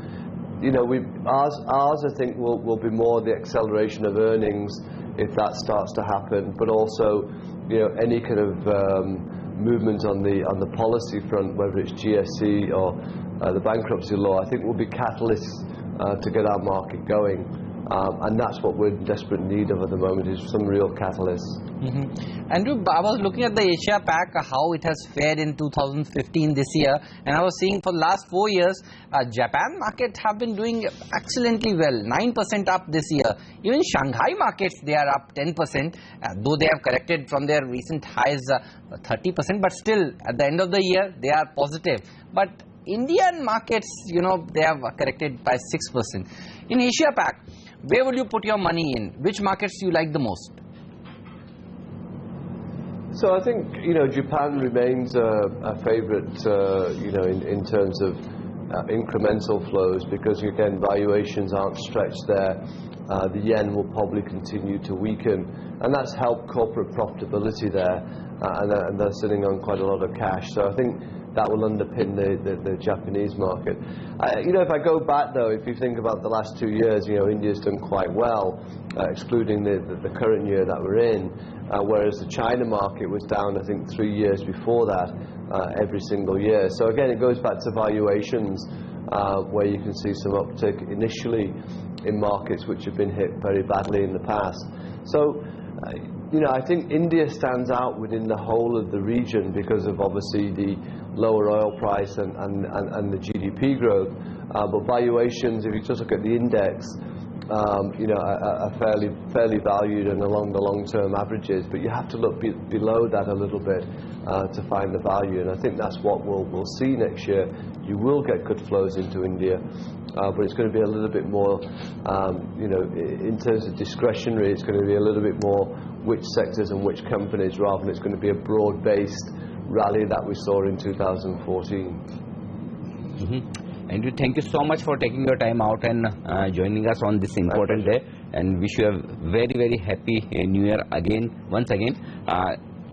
ours I think will be more the acceleration of earnings if that starts to happen, but also, any kind of movement on the policy front, whether it's GSE or the bankruptcy law, I think will be catalysts to get our market going. And that's what we're in desperate need of at the moment, is some real catalysts. Andrew, I was looking at the Asia Pac, how it has fared in 2015 this year, and I was seeing for the last 4 years, Japan market have been doing excellently well, 9% up this year. Even Shanghai markets, they are up 10%, though they have corrected from their recent highs 30%, but still at the end of the year, they are positive. But Indian markets, they have corrected by 6%. In Asia Pac, where will you put your money in? Which markets do you like the most? So I think, Japan remains a favourite, in terms of incremental flows, because, again, valuations aren't stretched there. The yen will probably continue to weaken, and that's helped corporate profitability there, and they're sitting on quite a lot of cash. So I think that will underpin the Japanese market. If I go back, though, if you think about the last 2 years, India's done quite well, excluding the current year that we're in, whereas the China market was down, I think, 3 years before that, every single year. So again, it goes back to valuations, where you can see some uptick initially in markets which have been hit very badly in the past. So, I think India stands out within the whole of the region because of, obviously, the lower oil price and the GDP growth. But valuations, if you just look at the index, are fairly valued and along the long-term averages. But you have to look below that a little bit to find the value. And I think that's what we'll see next year. You will get good flows into India, but it's going to be a little bit more, in terms of discretionary, it's going to be a little bit more which sectors and which companies, rather than it's going to be a broad-based rally that we saw in 2014. Andrew, thank you so much for taking your time out and joining us on this important day, and wish you a very, very happy New Year once again.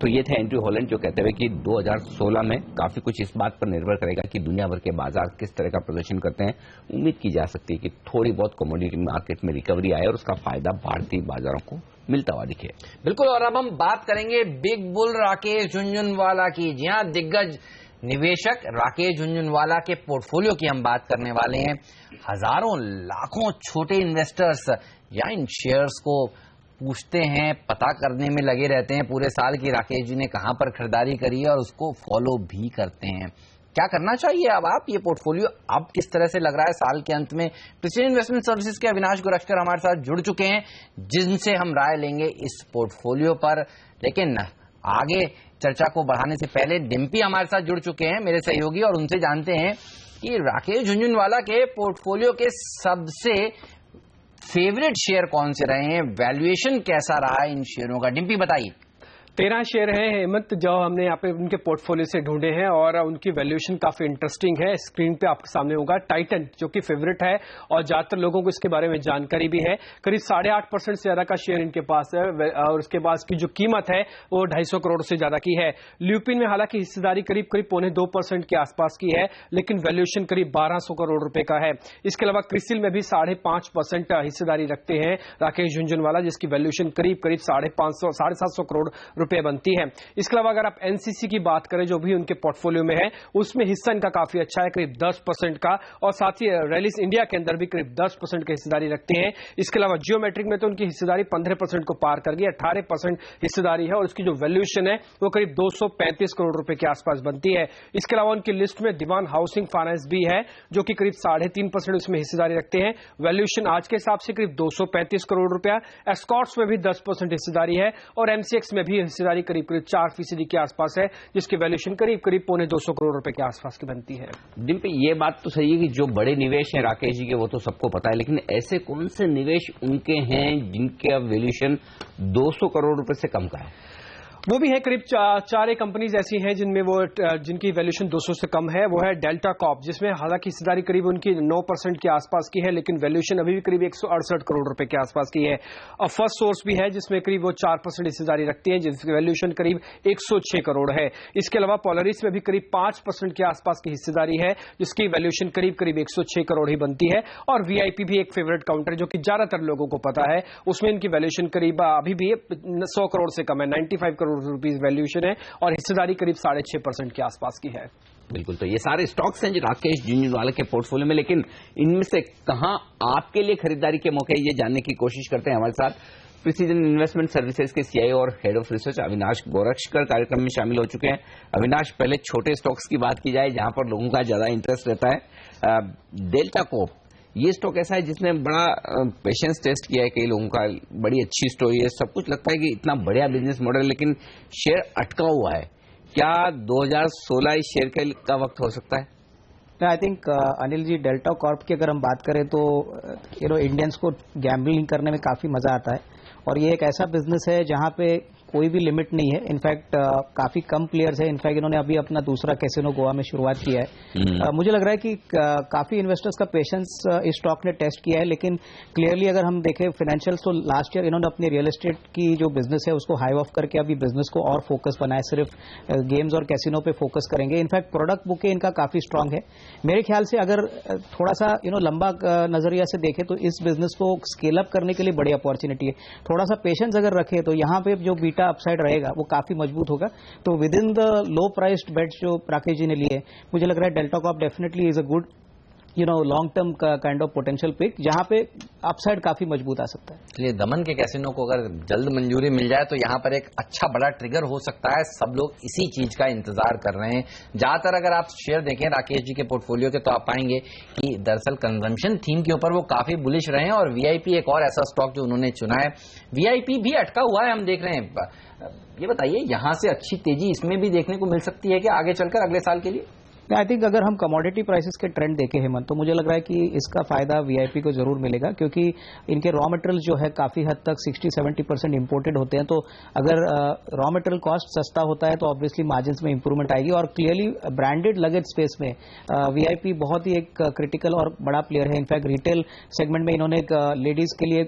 तो ये थे Andrew Holland जो कहते हुए कि 2016 में काफी कुछ इस बात पर निर्भर करेगा कि दुनिया भर के बाजार किस तरह का प्रदर्शन करते हैं। उम्मीद की जा सकती है कि थोड़ी बहुत कमोडिटी मार्केट में रिकवरी आए और उसका फायदा भारतीय बाजारों को मिलता हुआ दिखे। बिल्कुल, और अब हम बात करेंगे बिग बुल राकेश झुनझुनवाला की। जी हाँ, दिग्गज निवेशक राकेश झुनझुनवाला के पोर्टफोलियो की हम बात करने वाले हैं। हजारों लाखों छोटे इन्वेस्टर्स या इन शेयर्स को पूछते हैं, पता करने में लगे रहते हैं पूरे साल की राकेश जी ने कहां पर खरीदारी करी है, और उसको फॉलो भी करते हैं। क्या करना चाहिए अब आप, ये पोर्टफोलियो अब किस तरह से लग रहा है साल के अंत में? प्रिसीजन इन्वेस्टमेंट सर्विसेज के अविनाश गोरखकर हमारे साथ जुड़ चुके हैं, जिनसे हम राय लेंगे इस पोर्टफोलियो पर। लेकिन आगे चर्चा को बढ़ाने से पहले डिम्पी हमारे साथ जुड़ चुके हैं, मेरे सहयोगी, और उनसे जानते हैं कि राकेश झुनझुनवाला के पोर्टफोलियो के सबसे फेवरेट शेयर कौन से रहे हैं, वैल्यूएशन कैसा रहा है इन शेयरों का? डिम्पी बताइए। 13 शेयर हैं हेमंत, जो हमने यहाँ पे उनके पोर्टफोलियो से ढूंढे हैं, और उनकी वैल्यूएशन काफी इंटरेस्टिंग है। स्क्रीन पे आपके सामने होगा टाइटन, जो कि फेवरेट है और ज्यादातर लोगों को इसके बारे में जानकारी भी है। करीब 8.5% से ज्यादा का शेयर इनके पास है, और उसके बाद की जो कीमत है वो 250 करोड़ से ज्यादा की है। ल्यूपिन में हालांकि हिस्सेदारी करीब 0.25% के आसपास की है, लेकिन वैल्यूएशन करीब 1200 करोड़ रुपए का है। इसके अलावा क्रिसिल में भी 5.5% हिस्सेदारी रखते हैं राकेश झुनझुनवाला, जिसकी वैल्यूएशन करीब 750 करोड़ रुपए बनती है। इसके अलावा अगर आप एनसीसी की बात करें, जो भी उनके पोर्टफोलियो में है, उसमें हिस्सा इनका काफी अच्छा है, करीब 10% का, और साथ ही रैलिस इंडिया के अंदर भी करीब 10% की हिस्सेदारी रखते हैं। इसके अलावा जियोमेट्रिक में तो उनकी हिस्सेदारी 15% को पार कर गई, 18% हिस्सेदारी है, और उसकी जो वैल्यूएशन है वो करीब 235 करोड़ रुपए के आसपास बनती है। इसके अलावा उनकी लिस्ट में दीवान हाउसिंग फाइनेंस भी है, जो कि करीब 3.5% उसमें हिस्सेदारी रखते हैं। वैल्यूएशन आज के हिसाब से करीब 235 करोड़ रुपया। एस्कॉर्ट्स में भी 10% हिस्सेदारी है, और एमसीएक्स में भी हिस्सेदारी करीब 4% के आसपास है, जिसकी वैल्यूएशन करीब 250 करोड़ रुपए के आसपास की बनती है। डिम्पी, ये बात तो सही है कि जो बड़े निवेश हैं राकेश जी के वो तो सबको पता है, लेकिन ऐसे कौन से निवेश उनके हैं जिनके अब वैल्यूएशन 200 करोड़ रुपए से कम का है? वो भी है करीब चार कंपनीज ऐसी हैं जिनकी वैल्यूएशन 200 से कम है। वो है डेल्टा कॉर्प, जिसमें हालांकि हिस्सेदारी करीब उनकी 9% के आसपास की है, लेकिन वैल्यूएशन अभी भी करीब 168 करोड़ रुपए के आसपास की है। और फर्स्ट सोर्स भी है जिसमें करीब वो 4% हिस्सेदारी रखती है, जिसकी वैल्यूएशन करीब 106 करोड़ है। इसके अलावा पोलरिस में भी करीब 5% के आसपास की हिस्सेदारी है, जिसकी वैल्यूएशन करीब 106 करोड़ ही बनती है। और वीआईपी भी एक फेवरेट काउंटर है जो कि ज्यादातर लोगों को पता है, उसमें इनकी वैल्यूएशन करीब अभी भी 100 करोड़ से कम है, 95 करोड़ रुपीस वैल्यूएशन है, और हिस्सेदारी करीब 6.5% के आसपास की है। बिल्कुल, तो ये सारे स्टॉक्स हैं जो राकेश झुंझुनवाला के पोर्टफोलियो में, लेकिन इनमें से कहां आपके लिए खरीदारी के मौके ये जानने की कोशिश करते हैं। हमारे साथ प्रिसीजन इन्वेस्टमेंट सर्विसेज के सीईओ और head of research Avinash Gorakshkar कार्यक्रम में शामिल हो चुके हैं। अविनाश, पहले छोटे स्टॉक्स की बात की जाए जहां पर लोगों का ज्यादा इंटरेस्ट रहता है। डेल्टा कॉर्प, ये स्टॉक ऐसा है जिसने बड़ा पेशेंस टेस्ट किया है कई लोगों का, बड़ी अच्छी स्टोरी है, सब कुछ लगता है कि इतना बढ़िया बिजनेस मॉडल है, लेकिन शेयर अटका हुआ है। क्या 2016 इस शेयर का वक्त हो सकता है? I think Anil ji, Delta Corp की अगर हम बात करें तो इंडियंस को गैम्बलिंग करने में काफी मजा आता है, और ये एक ऐसा बिजनेस है जहां पे कोई भी लिमिट नहीं है। इनफैक्ट काफी कम प्लेयर्स है। इनफैक्ट इन्होंने अभी अपना दूसरा कैसीनो गोवा में शुरुआत किया है। मुझे लग रहा है कि काफी इन्वेस्टर्स का पेशेंस इस स्टॉक ने टेस्ट किया है, लेकिन क्लियरली अगर हम देखें फाइनेंशियल्स तो लास्ट ईयर इन्होंने अपनी रियल एस्टेट की जो बिजनेस है उसको हाई ऑफ करके अभी बिजनेस को और फोकस बनाया, सिर्फ गेम्स और कैसीनो पे फोकस करेंगे। इनफैक्ट प्रोडक्ट बुक इनका काफी स्ट्रांग है। मेरे ख्याल से अगर थोड़ा सा लंबा नजरिया से देखें तो इस बिजनेस को स्केल अप करने के लिए बड़ी अपॉर्चुनिटी है। थोड़ा सा पेशेंस अगर रखे तो यहाँ पे जो बीटा अपसाइड रहेगा वो काफी मजबूत होगा। तो within the low priced bets जो राकेश जी ने लिए, मुझे लग रहा है Delta Corp definitely is a good long term kind of potential pick, जहां पे अपसाइड काफी मजबूत आ सकता है। इसलिए दमन के कैसीनो को अगर जल्द मंजूरी मिल जाए तो यहाँ पर एक अच्छा बड़ा ट्रिगर हो सकता है। सब लोग इसी चीज का इंतजार कर रहे हैं। ज्यादातर अगर आप शेयर देखें राकेश जी के पोर्टफोलियो के, तो आप पाएंगे कि दरअसल कंजम्पशन थीम के ऊपर वो काफी बुलिश रहे हैं। और वीआईपी एक और ऐसा स्टॉक जो उन्होंने चुना है। वीआईपी भी अटका हुआ है, हम देख रहे हैं। ये बताइए, यहां से अच्छी तेजी इसमें भी देखने को मिल सकती है कि आगे चलकर अगले साल के लिए? आई थिंक अगर हम कमोडिटी प्राइसेस के ट्रेंड देखें हेमंत, तो मुझे लग रहा है कि इसका फायदा वीआईपी को जरूर मिलेगा, क्योंकि इनके रॉ मटेरियल जो है काफी हद तक 60-70% इंपोर्टेड होते हैं। तो अगर रॉ मटेरियल कॉस्ट सस्ता होता है तो ऑब्वियसली मार्जिन्स में इंप्रूवमेंट आएगी। और क्लियरली ब्रांडेड लगेज स्पेस में वीआईपी बहुत ही एक क्रिटिकल और बड़ा प्लेयर है। इनफैक्ट रिटेल सेगमेंट में इन्होंने एक लेडीज के लिए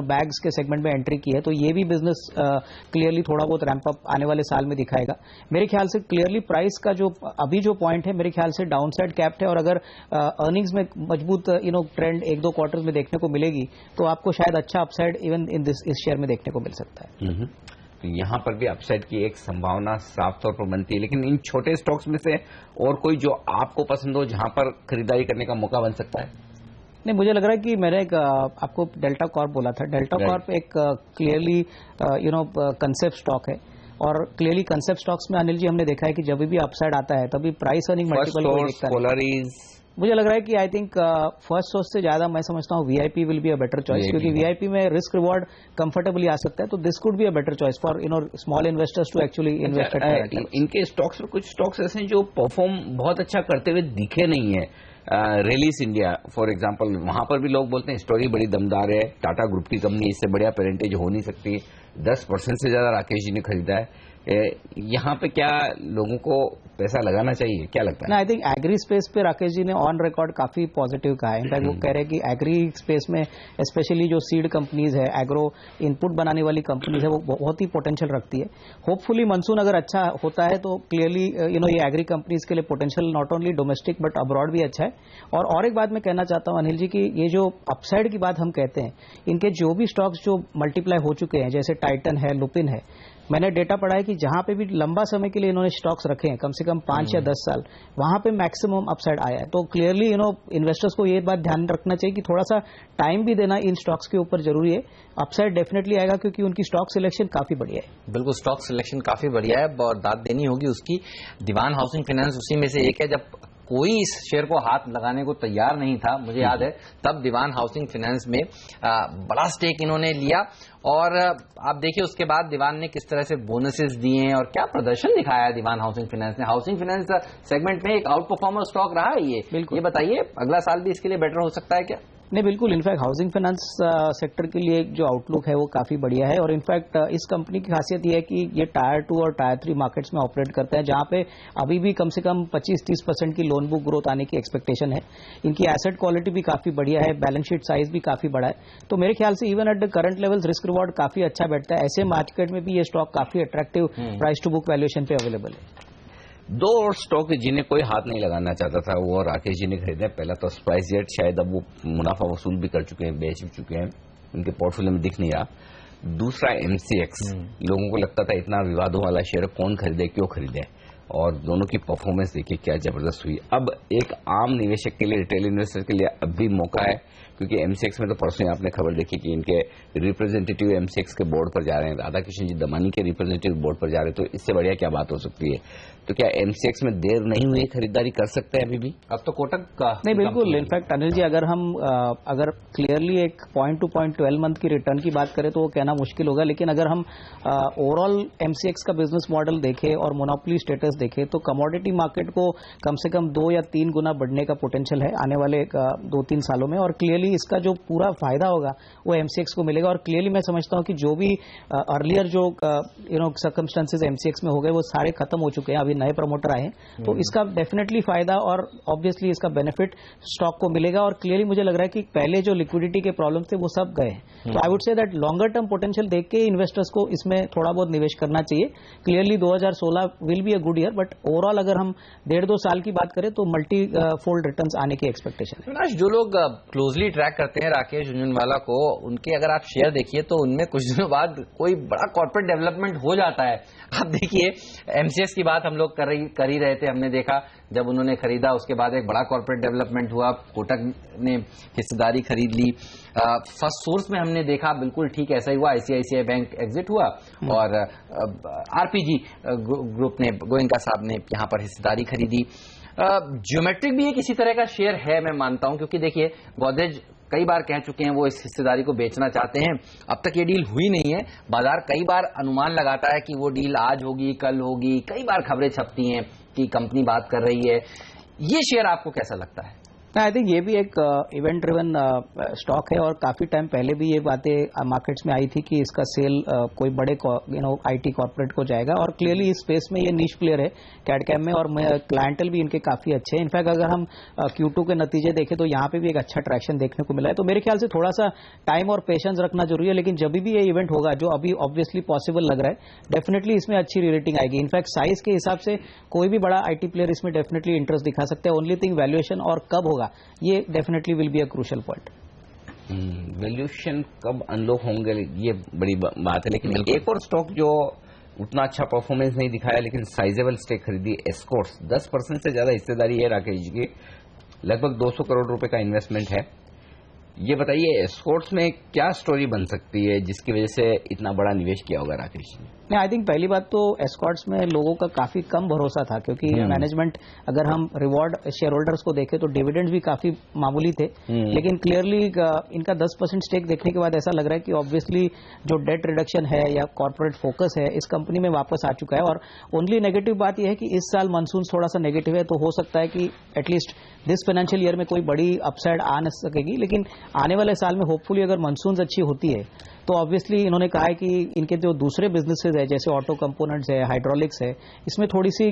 बैग्स के सेगमेंट में एंट्री की है, तो ये भी बिजनेस क्लियरली थोड़ा बहुत रैंप अप आने वाले साल में दिखाएगा। मेरे ख्याल से क्लियरली प्राइस का जो अभी जो पॉइंट है मेरे ख्याल से डाउनसाइड कैप्ड है, और अगर अर्निंग्स में मजबूत ट्रेंड 1-2 क्वार्टर्स में देखने को मिलेगी तो आपको शायद अच्छा अपसाइड इवन इस शेयर में देखने को मिल सकता है। यहां पर भी अपसाइड की एक संभावना साफ तौर पर बनती है, लेकिन इन छोटे स्टॉक्स में से और कोई जो आपको पसंद हो जहां पर खरीदारी करने का मौका बन सकता है? नहीं, मुझे लग रहा है कि मैंने आपको डेल्टा कॉर्प बोला था। डेल्टा कॉर्प एक क्लियरली कंसेप्ट स्टॉक है, और क्लियरली कंसेप्ट स्टॉक्स में अनिल जी हमने देखा है कि जब भी अपसाइड आता है तभी प्राइस अर्निंग मल्टीपल को देखता है। मुझे लग रहा है कि आई थिंक फर्स्ट सोर्स से ज्यादा मैं समझता हूँ VIP will be a better choice, क्योंकि वीआईपी में रिस्क रिवॉर्ड कंफर्टेबली आ सकता है। तो this could be a better choice for small investors to actually invest. इनके स्टॉक्स में कुछ स्टॉक्स ऐसे हैं जो परफॉर्म बहुत अच्छा करते हुए दिखे नहीं है। रिलीज इंडिया फॉर एग्जांपल, वहां पर भी लोग बोलते हैं स्टोरी बड़ी दमदार है, टाटा ग्रुप की कंपनी, इससे बढ़िया पेरेंटेज हो नहीं सकती। 10% से ज्यादा राकेश जी ने खरीदा है। यहाँ पे क्या लोगों को पैसा लगाना चाहिए, क्या लगता है? ना, आई थिंक एग्री स्पेस पे राकेश जी ने ऑन रिकॉर्ड काफी पॉजिटिव कहा है। इनफैक्ट वो कह रहे हैं कि एग्री स्पेस में स्पेशली जो सीड कंपनीज है, एग्रो इनपुट बनाने वाली कंपनीज है, वो बहुत ही पोटेंशियल रखती है। होपफुली मानसून अगर अच्छा होता है तो क्लियरली ये एग्री कंपनीज के लिए potential not only domestic but abroad भी अच्छा है। और एक बात मैं कहना चाहता हूं अनिल जी की, ये जो अपसाइड की बात हम कहते हैं, इनके जो भी स्टॉक्स जो मल्टीप्लाई हो चुके हैं, जैसे टाइटन है, लुपिन है, मैंने डेटा पढ़ा है कि जहां पे भी लंबा समय के लिए इन्होंने स्टॉक्स रखे हैं, कम से कम 5 या 10 साल, वहां पे मैक्सिमम अपसाइड आया है। तो क्लियरली इन्वेस्टर्स को ये बात ध्यान रखना चाहिए कि थोड़ा सा टाइम भी देना इन स्टॉक्स के ऊपर जरूरी है। अपसाइड डेफिनेटली आएगा क्योंकि उनकी स्टॉक सिलेक्शन काफी बढ़िया है। बिल्कुल, स्टॉक सिलेक्शन काफी बढ़िया है और दाद देनी होगी उसकी। दीवान हाउसिंग फाइनेंस उसी में से एक है। जब कोई इस शेयर को हाथ लगाने को तैयार नहीं था, मुझे याद है, तब दीवान हाउसिंग फाइनेंस में बड़ा स्टेक इन्होंने लिया। और आप देखिए उसके बाद दीवान ने किस तरह से बोनसेस दिए हैं और क्या प्रदर्शन दिखाया है दीवान हाउसिंग फाइनेंस ने। हाउसिंग फाइनेंस सेगमेंट में एक आउट परफॉर्मर स्टॉक रहा है ये। बताइए, अगला साल भी इसके लिए बेटर हो सकता है क्या? नहीं, बिल्कुल। इनफैक्ट हाउसिंग फाइनेंस सेक्टर के लिए जो आउटलुक है वो काफी बढ़िया है और इनफैक्ट इस कंपनी की खासियत ये है कि ये टायर 2 और टायर 3 मार्केट्स में ऑपरेट करता है, जहां पे अभी भी कम से कम 25-30% की लोन बुक ग्रोथ आने की एक्सपेक्टेशन है। इनकी एसेट क्वालिटी भी काफी बढ़िया है, बैलेंस शीट साइज भी काफी बड़ा है, तो मेरे ख्याल से even at the current levels risk reward काफी अच्छा बैठता है। ऐसे मार्केट में भी ये स्टॉक काफी attractive price to book valuation पे अवेलेबल है। दो और स्टॉक जिन्हें कोई हाथ नहीं लगाना चाहता था वो राकेश जी ने खरीदे। पहला तो स्पाइसजेट, शायद अब वो मुनाफा वसूल भी कर चुके हैं, बेच भी चुके हैं, उनके पोर्टफोलियो में दिख नहीं रहा। दूसरा MCX, लोगों को लगता था इतना विवादों वाला शेयर कौन खरीदे, क्यों खरीदे, और दोनों की परफॉर्मेंस देखिए क्या जबरदस्त हुई। अब एक आम निवेशक के लिए, रिटेल इन्वेस्टर के लिए अब भी मौका है, क्योंकि MCX में तो परसों आपने खबर देखी कि इनके रिप्रेजेंटेटिव MCX के बोर्ड पर जा रहे हैं, राधा कृष्ण जी दमानी के रिप्रेजेंटेटिव बोर्ड पर जा रहे हैं, तो इससे बढ़िया क्या बात हो सकती है। तो क्या MCX में देर नहीं हुई, खरीदारी कर सकते हैं अभी भी? अब तो कोटक का नहीं, बिल्कुल। इनफैक्ट अनिल जी, अगर क्लियरली एक पॉइंट टू पॉइंट 12 मंथ की रिटर्न की बात करें तो वो कहना मुश्किल होगा, लेकिन अगर हम ओवरऑल MCX का बिजनेस मॉडल देखें और मोनोपोली स्टेटस देखें तो कमोडिटी मार्केट को कम से कम 2 या 3 गुना बढ़ने का पोटेंशियल है आने वाले 2-3 सालों में, और क्लियरली इसका जो पूरा फायदा होगा वो MCX को मिलेगा। और क्लियरली मैं समझता हूं कि जो भी अर्लियर जो सर्कमस्टेंसेज MCX में हो गए वो सारे खत्म हो चुके हैं, अभी नए प्रमोटर आए हैं, तो इसका डेफिनेटली फायदा और ऑब्वियसली इसका बेनिफिट स्टॉक को मिलेगा। और क्लियरली मुझे लग रहा है कि पहले जो लिक्विडिटी के प्रॉब्लम थे वो सब गए हैं, तो I would say that longer term potential देख के इन्वेस्टर्स को इसमें थोड़ा बहुत निवेश करना चाहिए। Clearly 2016 will be a good year, but overall अगर हम 1.5-2 साल की बात करें तो मल्टी फोल्ड रिटर्न्स आने की एक्सपेक्टेशन है। जो लोग क्लोजली ट्रैक करते हैं राकेश झुंझुनवाला को, उनके अगर आप शेयर देखिए तो उनमें कुछ दिनों बाद कोई बड़ा कॉर्पोरेट डेवलपमेंट हो जाता है। आप देखिए MCX की बात हम लोग कर ही रहे थे, हमने देखा जब उन्होंने खरीदा उसके बाद एक बड़ा कॉर्पोरेट डेवलपमेंट हुआ, कोटक ने हिस्सेदारी खरीद ली। फर्स्ट सोर्स में हमने देखा बिल्कुल ठीक ऐसा ही हुआ, ICICI बैंक एग्जिट हुआ और RPG ग्रुप ने, गोयनका साहब ने यहाँ पर हिस्सेदारी खरीदी। ज्योमेट्रिक भी एक इसी तरह का शेयर है, मैं मानता हूं, क्योंकि देखिए गोदरेज कई बार कह चुके हैं वो इस हिस्सेदारी को बेचना चाहते हैं, अब तक ये डील हुई नहीं है। बाजार कई बार अनुमान लगाता है कि वो डील आज होगी, कल होगी, कई बार खबरें छपती हैं कि कंपनी बात कर रही है। ये शेयर आपको कैसा लगता है? आई थिंक ये भी एक इवेंट ड्रिवन स्टॉक है और काफी टाइम पहले भी ये बातें मार्केट्स में आई थी कि इसका सेल कोई बड़े IT कॉर्पोरेट को जाएगा, और क्लियरली इस स्पेस में ये नीश प्लेयर है कैडकैम में, और क्लाइंटल भी इनके काफी अच्छे हैं। इनफैक्ट अगर हम Q2 के नतीजे देखें तो यहाँ पे भी एक अच्छा ट्रैक्शन देखने को मिला है, तो मेरे ख्याल से थोड़ा सा टाइम और पेशेंस रखना जरूरी है, लेकिन जब भी ये इवेंट होगा जो अभी ऑब्वियसली पॉसिबल लग रहा है, डेफिनेटली इसमें अच्छी रेटिंग आएगी। इनफैक्ट साइज के हिसाब से कोई भी बड़ा IT प्लेयर इसमें डेफिनेटली इंटरेस्ट दिखा सकता है। ओनली थिंग वैल्यूएशन और कब होगा, ये definitely will be a crucial point. Valuation कब अनलॉक होंगे ये बड़ी बात है, लेकिन एक और स्टॉक जो उतना अच्छा परफॉर्मेंस नहीं दिखाया लेकिन साइजेबल स्टेक खरीदी, एस्कॉर्ट्स, 10% से ज्यादा हिस्सेदारी है राकेश जी की, लगभग 200 करोड़ रुपए का इन्वेस्टमेंट है। ये बताइए एस्कॉर्ट्स में क्या स्टोरी बन सकती है जिसकी वजह से इतना बड़ा निवेश किया होगा राकेश जी? नहीं, आई थिंक पहली बात तो एस्कॉर्ट्स में लोगों का काफी कम भरोसा था, क्योंकि मैनेजमेंट, अगर हम रिवॉर्ड शेयर होल्डर्स को देखें तो डिविडेंड भी काफी मामूली थे, लेकिन क्लियरली इनका 10% स्टेक देखने के बाद ऐसा लग रहा है कि ऑब्वियसली जो डेट रिडक्शन है या कॉर्पोरेट फोकस है इस कंपनी में वापस आ चुका है। और ओनली नेगेटिव बात यह है कि इस साल मानसून थोड़ा सा नेगेटिव है, तो हो सकता है कि एटलीस्ट दिस फाइनेंशियल ईयर में कोई बड़ी अपसाइड आ न सकेगी, लेकिन आने वाले साल में होपफुली अगर मानसून अच्छी होती है तो ऑब्वियसली इन्होंने कहा है कि इनके जो दूसरे बिजनेसेस है जैसे ऑटो कंपोनेंट्स है, हाइड्रोलिक्स है, इसमें थोड़ी सी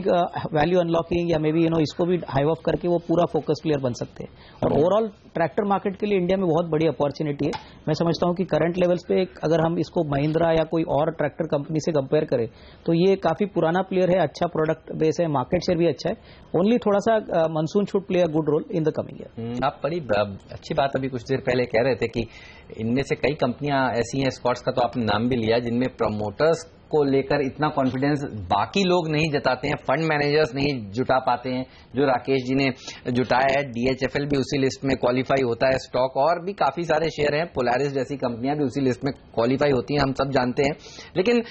वैल्यू अनलॉकिंग या मे बी इसको भी हाइव ऑफ करके वो पूरा फोकस प्लेयर बन सकते हैं। और ओवरऑल ट्रैक्टर मार्केट के लिए इंडिया में बहुत बड़ी अपॉर्चुनिटी है। मैं समझता हूं कि करंट लेवल्स पे अगर हम इसको महिंद्रा या कोई और ट्रैक्टर कंपनी से कंपेयर करें तो ये काफी पुराना प्लेयर है, अच्छा प्रोडक्ट बेस है, मार्केट शेयर भी अच्छा है। ओनली थोड़ा सा monsoon should play a good role in the coming year. आप बड़ी अच्छी बात अभी कुछ देर पहले कह रहे थे कि इनमें से कई कंपनियां ऐसी हैं, स्कॉट्स का तो आपने नाम भी लिया, जिनमें प्रमोटर्स को लेकर इतना कॉन्फिडेंस बाकी लोग नहीं जताते हैं, फंड मैनेजर्स नहीं जुटा पाते हैं जो राकेश जी ने जुटाया है। DHFL भी उसी लिस्ट में क्वालिफाई होता है स्टॉक, और भी काफी सारे शेयर हैं, पोलारिस जैसी कंपनियां भी उसी लिस्ट में क्वालिफाई होती हैं, हम सब जानते हैं। लेकिन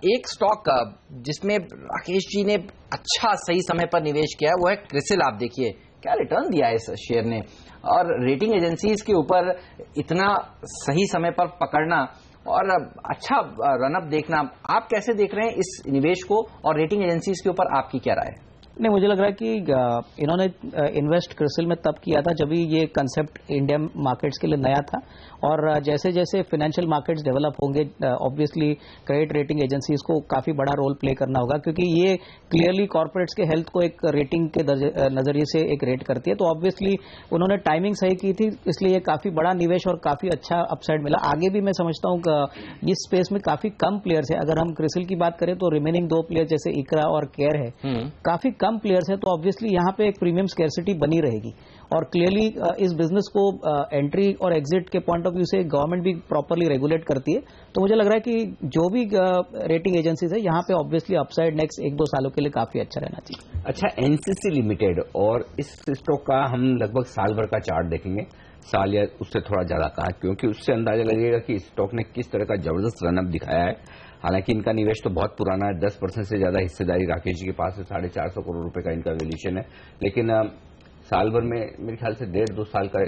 एक स्टॉक जिसमें राकेश जी ने अच्छा सही समय पर निवेश किया है वो है क्रिसिल। आप देखिए क्या रिटर्न दिया है इस शेयर ने, और रेटिंग एजेंसीज के ऊपर इतना सही समय पर पकड़ना और अच्छा रनअप देखना, आप कैसे देख रहे हैं इस निवेश को, और रेटिंग एजेंसीज के ऊपर आपकी क्या राय है? नहीं, मुझे लग रहा है कि इन्होंने इन्वेस्ट क्रिसिल में तब किया था जब ये कंसेप्ट इंडियन मार्केट्स के लिए नया था, और जैसे जैसे फाइनेंशियल मार्केट्स डेवलप होंगे ऑब्वियसली क्रेडिट रेटिंग एजेंसीज को काफी बड़ा रोल प्ले करना होगा, क्योंकि ये क्लियरली कॉर्पोरेट्स के हेल्थ को एक रेटिंग के नजरिए से एक रेट करती है। तो ऑब्वियसली उन्होंने टाइमिंग सही की थी, इसलिए ये काफी बड़ा निवेश और काफी अच्छा अपसाइड मिला। आगे भी मैं समझता हूँ इस स्पेस में काफी कम प्लेयर्स है। अगर हम क्रिसिल की बात करें तो रिमेनिंग 2 प्लेयर जैसे इकरा और केयर है, काफी कम प्लेयर्स है, तो ऑब्वियसली यहाँ पे एक प्रीमियम स्कैर्सिटी बनी रहेगी। और क्लियरली इस बिजनेस को एंट्री और एग्जिट के पॉइंट ऑफ व्यू से गवर्नमेंट भी प्रॉपरली रेगुलेट करती है। तो मुझे लग रहा है कि जो भी रेटिंग एजेंसीज है यहाँ पे ऑब्वियसली अपसाइड नेक्स्ट 1-2 सालों के लिए काफी अच्छा रहना चाहिए। अच्छा, एनसीसी लिमिटेड और इस स्टॉक का हम लगभग साल भर का चार्ट देखेंगे, साल या उससे थोड़ा ज्यादा का, क्योंकि उससे अंदाजा लगेगा कि स्टॉक ने किस तरह का जबरदस्त रनअप दिखाया है। हालांकि इनका निवेश तो बहुत पुराना है, 10% से ज्यादा हिस्सेदारी राकेश जी के पास है, 450 करोड़ रुपए का इनका वैल्यूएशन है। लेकिन साल भर में मेरे ख्याल से 1.5-2 साल का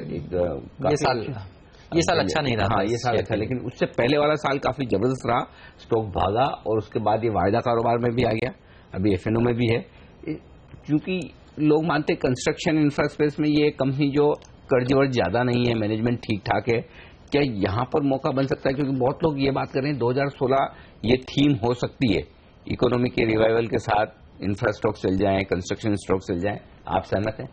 ये साल अच्छा नहीं रहा। हाँ, ये साल अच्छा, लेकिन उससे पहले वाला साल काफी जबरदस्त रहा। स्टॉक भागा और उसके बाद ये वायदा कारोबार में भी आ गया, अभी एफएनओ में भी है। क्योंकि लोग मानते कंस्ट्रक्शन इंफ्रास्पेस में ये कंपनी जो कर्ज वर्ज ज्यादा नहीं है, मैनेजमेंट ठीक ठाक है, क्या यहाँ पर मौका बन सकता है? क्योंकि बहुत लोग ये बात कर रहे हैं 2016 ये थीम हो सकती है, इकोनॉमी के रिवाइवल के साथ इंफ्रा स्टॉक चल जाए, कंस्ट्रक्शन स्टॉक चल जाए। आप सहमत हैं?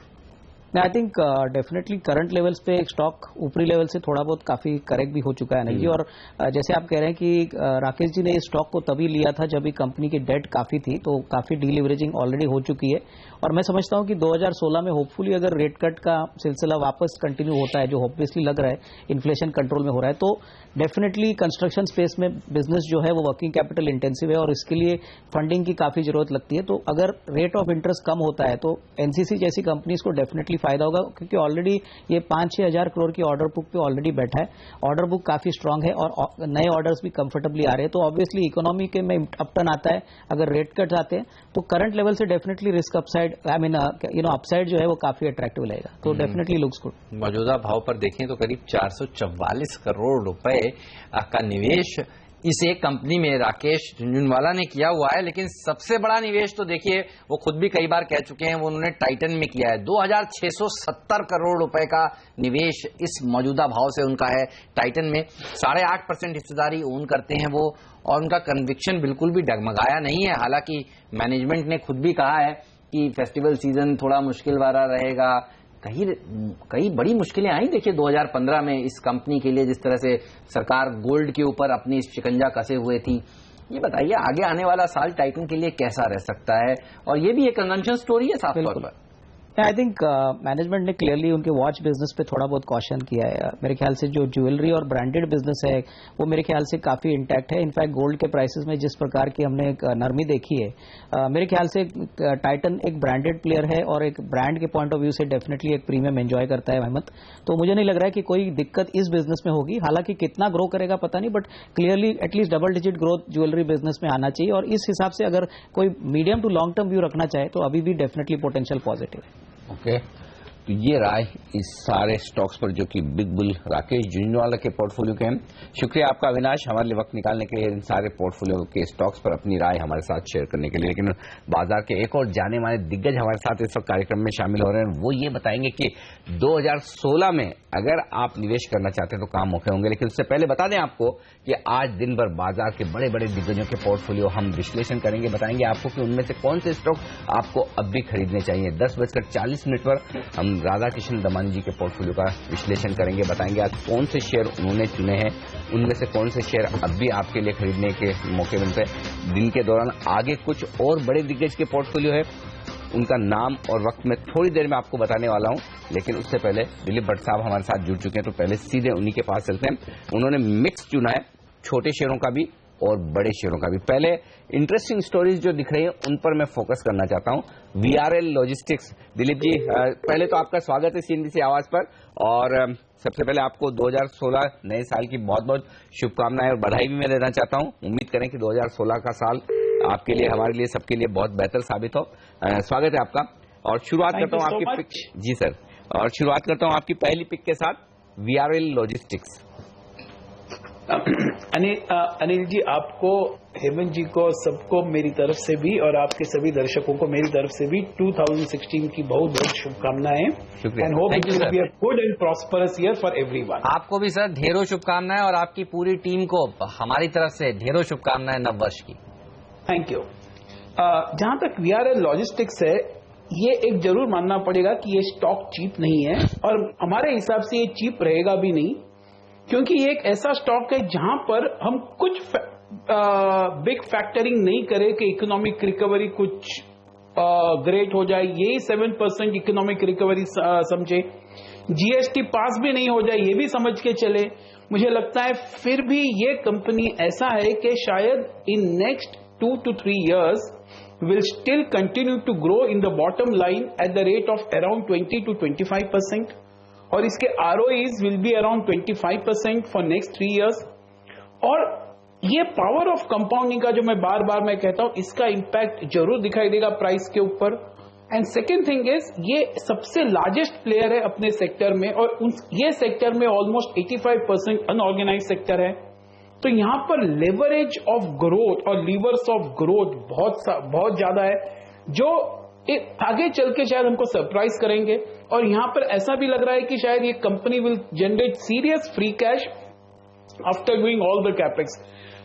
I think definitely current levels पे स्टॉक ऊपरी लेवल से थोड़ा बहुत काफी करेक्ट भी हो चुका है अनिल जी। और जैसे आप कह रहे हैं कि राकेश जी ने इस स्टॉक को तभी लिया था जब कंपनी की डेट काफी थी, तो काफी डीलिवरेजिंग ऑलरेडी हो चुकी है। और मैं समझता हूं कि 2016 में होपफुली अगर रेट कट का सिलसिला वापस कंटिन्यू होता है, जो ऑब्वियसली लग रहा है इन्फ्लेशन कंट्रोल में हो रहा है, तो डेफिनेटली कंस्ट्रक्शन स्पेस में बिजनेस जो है वो वर्किंग कैपिटल इंटेंसिव है और इसके लिए फंडिंग की काफी जरूरत लगती है। तो अगर रेट ऑफ इंटरेस्ट कम होता है तो एनसीसी जैसी कंपनीज को डेफिनेटली फायदा होगा, क्योंकि ऑलरेडी ये 5-6 हजार करोड़ की ऑर्डर बुक पे ऑलरेडी बैठा है। ऑर्डर बुक काफी स्ट्रांग है और नए ऑर्डर्स भी कंफर्टेबली आ रहे हैं। तो ऑब्वियसली इकोनॉमी के में अपटर्न आता है, अगर रेट कट आते हैं तो करंट लेवल से definitely risk upside, I mean upside जो है वो काफी अट्रैक्टिव लगेगा। तो डेफिनेटली लुक्स गुड। मौजूदा भाव पर देखें तो करीब 444 करोड़ रुपए का निवेश इस एक कंपनी में राकेश झुंझुनवाला ने किया हुआ है। लेकिन सबसे बड़ा निवेश तो देखिए, वो खुद भी कई बार कह चुके हैं, वो उन्होंने टाइटन में किया है। 2670 करोड़ रुपए का निवेश इस मौजूदा भाव से उनका है टाइटन में। 8.5% हिस्सेदारी ओन करते हैं वो, और उनका कन्विक्शन बिल्कुल भी डगमगाया नहीं है। हालांकि मैनेजमेंट ने खुद भी कहा है कि फेस्टिवल सीजन थोड़ा मुश्किल वाला रहेगा। कई बड़ी मुश्किलें आई देखिए 2015 में इस कंपनी के लिए, जिस तरह से सरकार गोल्ड के ऊपर अपनी शिकंजा कसे हुए थी। ये बताइए आगे आने वाला साल टाइटन के लिए कैसा रह सकता है? और ये भी एक कन्वेंशन स्टोरी है साफ तौर पर। आई थिंक मैनेजमेंट ने क्लियरली उनके वॉच बिजनेस पे थोड़ा बहुत कॉशन किया है। मेरे ख्याल से जो ज्वेलरी और ब्रांडेड बिजनेस है वो मेरे ख्याल से काफी इंटैक्ट है। इनफैक्ट गोल्ड के प्राइसेस में जिस प्रकार की हमने एक नरमी देखी है, मेरे ख्याल से टाइटन एक ब्रांडेड प्लेयर है और एक ब्रांड के पॉइंट ऑफ व्यू से डेफिनेटली एक प्रीमियम एंजॉय करता है अहमद। तो मुझे नहीं लग रहा है कि कोई दिक्कत इस बिजनेस में होगी। हालांकि कितना ग्रो करेगा पता नहीं, but clearly at least double digit growth jewellery business में आना चाहिए। और इस हिसाब से अगर कोई medium to long term view रखना चाहे तो अभी भी डेफिनेटली पोटेंशियल पॉजिटिव है। ओके, तो ये राय इस सारे स्टॉक्स पर जो कि बिग बुल राकेश झुंझुनवाला के पोर्टफोलियो के हैं। शुक्रिया आपका अविनाश, हमारे लिए वक्त निकालने के लिए इन सारे पोर्टफोलियो के स्टॉक्स पर अपनी राय हमारे साथ शेयर करने के लिए। लेकिन बाजार के एक और जाने माने दिग्गज हमारे साथ इस वक्त कार्यक्रम में शामिल हो रहे हैं। वो ये बताएंगे कि 2016 में अगर आप निवेश करना चाहते हैं तो कहाँ मौके होंगे। लेकिन उससे पहले बता दें आपको कि आज दिन भर बाजार के बड़े बड़े दिग्गजों के पोर्टफोलियो हम विश्लेषण करेंगे, बताएंगे आपको कि उनमें से कौन से स्टॉक आपको अब भी खरीदने चाहिए। 10:40 पर हम राधा किशन दमानी जी के पोर्टफोलियो का विश्लेषण करेंगे, बताएंगे आज कौन से शेयर उन्होंने चुने हैं, उनमें से कौन से शेयर अब भी आपके लिए खरीदने के मौके मिलते हैं। दिन के दौरान आगे कुछ और बड़े दिग्गज के पोर्टफोलियो है, उनका नाम और वक्त में थोड़ी देर में आपको बताने वाला हूं। लेकिन उससे पहले दिलीप भट्ट साहब हमारे साथ जुड़ चुके हैं, तो पहले सीधे उन्हीं के पास चलते हैं। उन्होंने मिक्स चुना है, छोटे शेयरों का भी और बड़े शेयरों का भी। पहले इंटरेस्टिंग स्टोरीज जो दिख रही है उन पर मैं फोकस करना चाहता हूं। वीआरएल लॉजिस्टिक्स, दिलीप जी पहले तो आपका स्वागत है सीएनबीसी आवाज पर, और सबसे पहले आपको 2016 नए साल की बहुत बहुत शुभकामनाएं और बधाई भी मैं देना चाहता हूं। उम्मीद करें कि 2016 का साल आपके लिए, हमारे लिए, सबके लिए बहुत बेहतर साबित हो। स्वागत है आपका। और शुरुआत करता हूं आपकी पिक, जी सर, और शुरुआत करता हूं आपकी पहली पिक के साथ वीआरएल लॉजिस्टिक्स। अनिल जी, आपको, हेमंत जी को, सबको मेरी तरफ से भी और आपके सभी दर्शकों को मेरी तरफ से भी 2016 की बहुत बहुत शुभकामनाएं। And hope it will be a good and prosperous year for everyone. आपको भी सर ढेरों शुभकामनाएं और आपकी पूरी टीम को हमारी तरफ से ढेरों शुभकामनाएं नव वर्ष की। Thank you. जहां तक VRL लॉजिस्टिक्स है, ये एक जरूर मानना पड़ेगा कि ये स्टॉक चीप नहीं है और हमारे हिसाब से ये चीप रहेगा भी नहीं, क्योंकि ये एक ऐसा स्टॉक है जहां पर हम कुछ बिग फैक्टरिंग नहीं करें कि इकोनॉमिक रिकवरी कुछ ग्रेट हो जाए, यही 7% इकोनॉमिक रिकवरी समझे, GST पास भी नहीं हो जाए ये भी समझ के चले। मुझे लगता है फिर भी ये कंपनी ऐसा है कि शायद in next 2 to 3 years will still continue to grow in the bottom line at the rate of around 20 to 25%, और इसके ROEs will be around 25% for next 3 years। और ये पावर ऑफ कंपाउंडिंग का जो मैं बार बार मैं कहता हूं, इसका इंपैक्ट जरूर दिखाई देगा प्राइस के ऊपर। एंड सेकेंड थिंग इज, ये सबसे लार्जेस्ट प्लेयर है अपने सेक्टर में और ये सेक्टर में ऑलमोस्ट 85% अनऑर्गेनाइज सेक्टर है। तो यहां पर लेवरेज ऑफ ग्रोथ और लीवर्स ऑफ ग्रोथ बहुत ज्यादा है, जो आगे चल के शायद हमको सरप्राइज करेंगे। और यहां पर ऐसा भी लग रहा है कि शायद ये company will generate serious free cash after doing all the capex.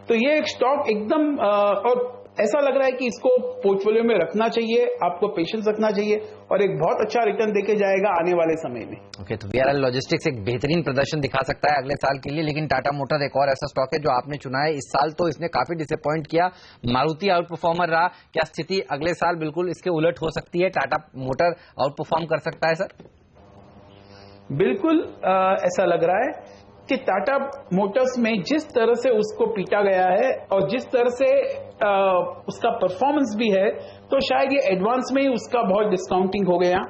तो ये एक स्टॉक एकदम और ऐसा लग रहा है कि इसको पोर्टफोलियो में रखना चाहिए, आपको पेशेंस रखना चाहिए और एक बहुत अच्छा रिटर्न देके जाएगा आने वाले समय में। ओके, तो VRL लॉजिस्टिक्स एक बेहतरीन प्रदर्शन दिखा सकता है अगले साल के लिए, लेकिन टाटा मोटर एक और ऐसा स्टॉक है जो आपने चुना है। इस साल तो इसने काफी डिसअपॉइंट किया, मारुति आउट परफॉर्मर रहा। क्या स्थिति अगले साल बिल्कुल इसके उलट हो सकती है, टाटा मोटर आउट परफॉर्म कर सकता है सर? बिल्कुल ऐसा लग रहा है कि टाटा मोटर्स में जिस तरह से उसको पीटा गया है और जिस तरह से उसका परफॉर्मेंस भी है, तो शायद ये एडवांस में ही उसका बहुत डिस्काउंटिंग हो गया।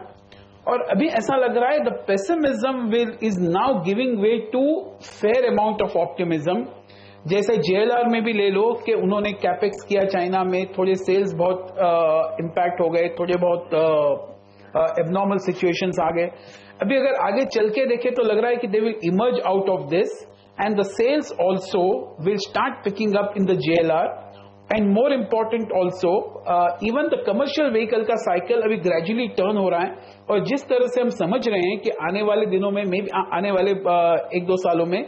और अभी ऐसा लग रहा है the pessimism is now giving way to fair amount of optimism. जैसे JLR में भी ले लो कि उन्होंने कैपेक्स किया चाइना में, थोड़े सेल्स बहुत इम्पैक्ट हो गए, थोड़े बहुत एबनॉर्मल सिचुएशंस आ गए। अभी अगर आगे चल के देखें तो लग रहा है कि they will emerge out of this and the sales also will start picking up in the JLR। And more important also, even the commercial vehicle का साइकिल अभी ग्रेजुअली टर्न हो रहा है और जिस तरह से हम समझ रहे हैं कि आने वाले दिनों में, आने वाले 1-2 सालों में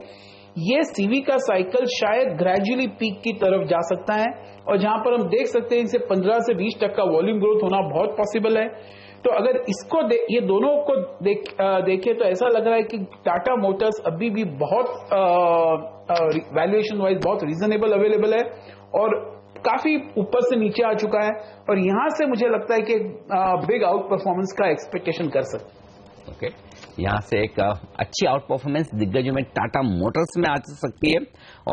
ये CV का साइकिल शायद ग्रेजुअली पीक की तरफ जा सकता है और जहां पर हम देख सकते हैं इनसे 15 से 20% का वॉल्यूम ग्रोथ होना बहुत पॉसिबल है। तो अगर इसको ये दोनों को देखें तो ऐसा लग रहा है कि टाटा मोटर्स अभी भी बहुत वैल्यूएशन वाइज बहुत रीजनेबल अवेलेबल है और काफी ऊपर से नीचे आ चुका है और यहां से मुझे लगता है कि बिग आउट परफॉर्मेंस का एक्सपेक्टेशन कर सकते। ओके, यहाँ से एक अच्छी आउट परफॉर्मेंस दिग्गजों में टाटा मोटर्स में आ सकती है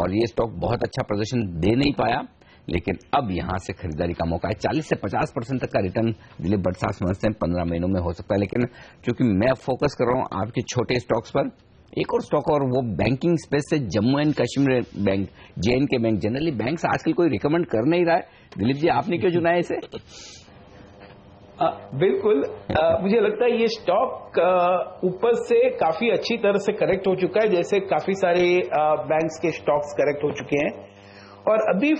और ये स्टॉक बहुत अच्छा प्रदर्शन दे नहीं पाया, लेकिन अब यहां से खरीदारी का मौका है। 40 से 50% तक का रिटर्न दिलीप बटसा समझते हैं 15 महीनों में हो सकता है, लेकिन क्योंकि मैं फोकस कर रहा हूं आपके छोटे स्टॉक्स पर, एक और स्टॉक और वो बैंकिंग स्पेस से Jammu and Kashmir bank, JNK bank. Generally bank आजकल कोई रिकमेंड कर नहीं रहा है, दिलीप जी आपने क्यों चुना है इसे? बिल्कुल, मुझे लगता है ये स्टॉक ऊपर से काफी अच्छी तरह से करेक्ट हो चुका है, जैसे काफी सारे बैंक्स के स्टॉक्स करेक्ट हो चुके हैं और अभी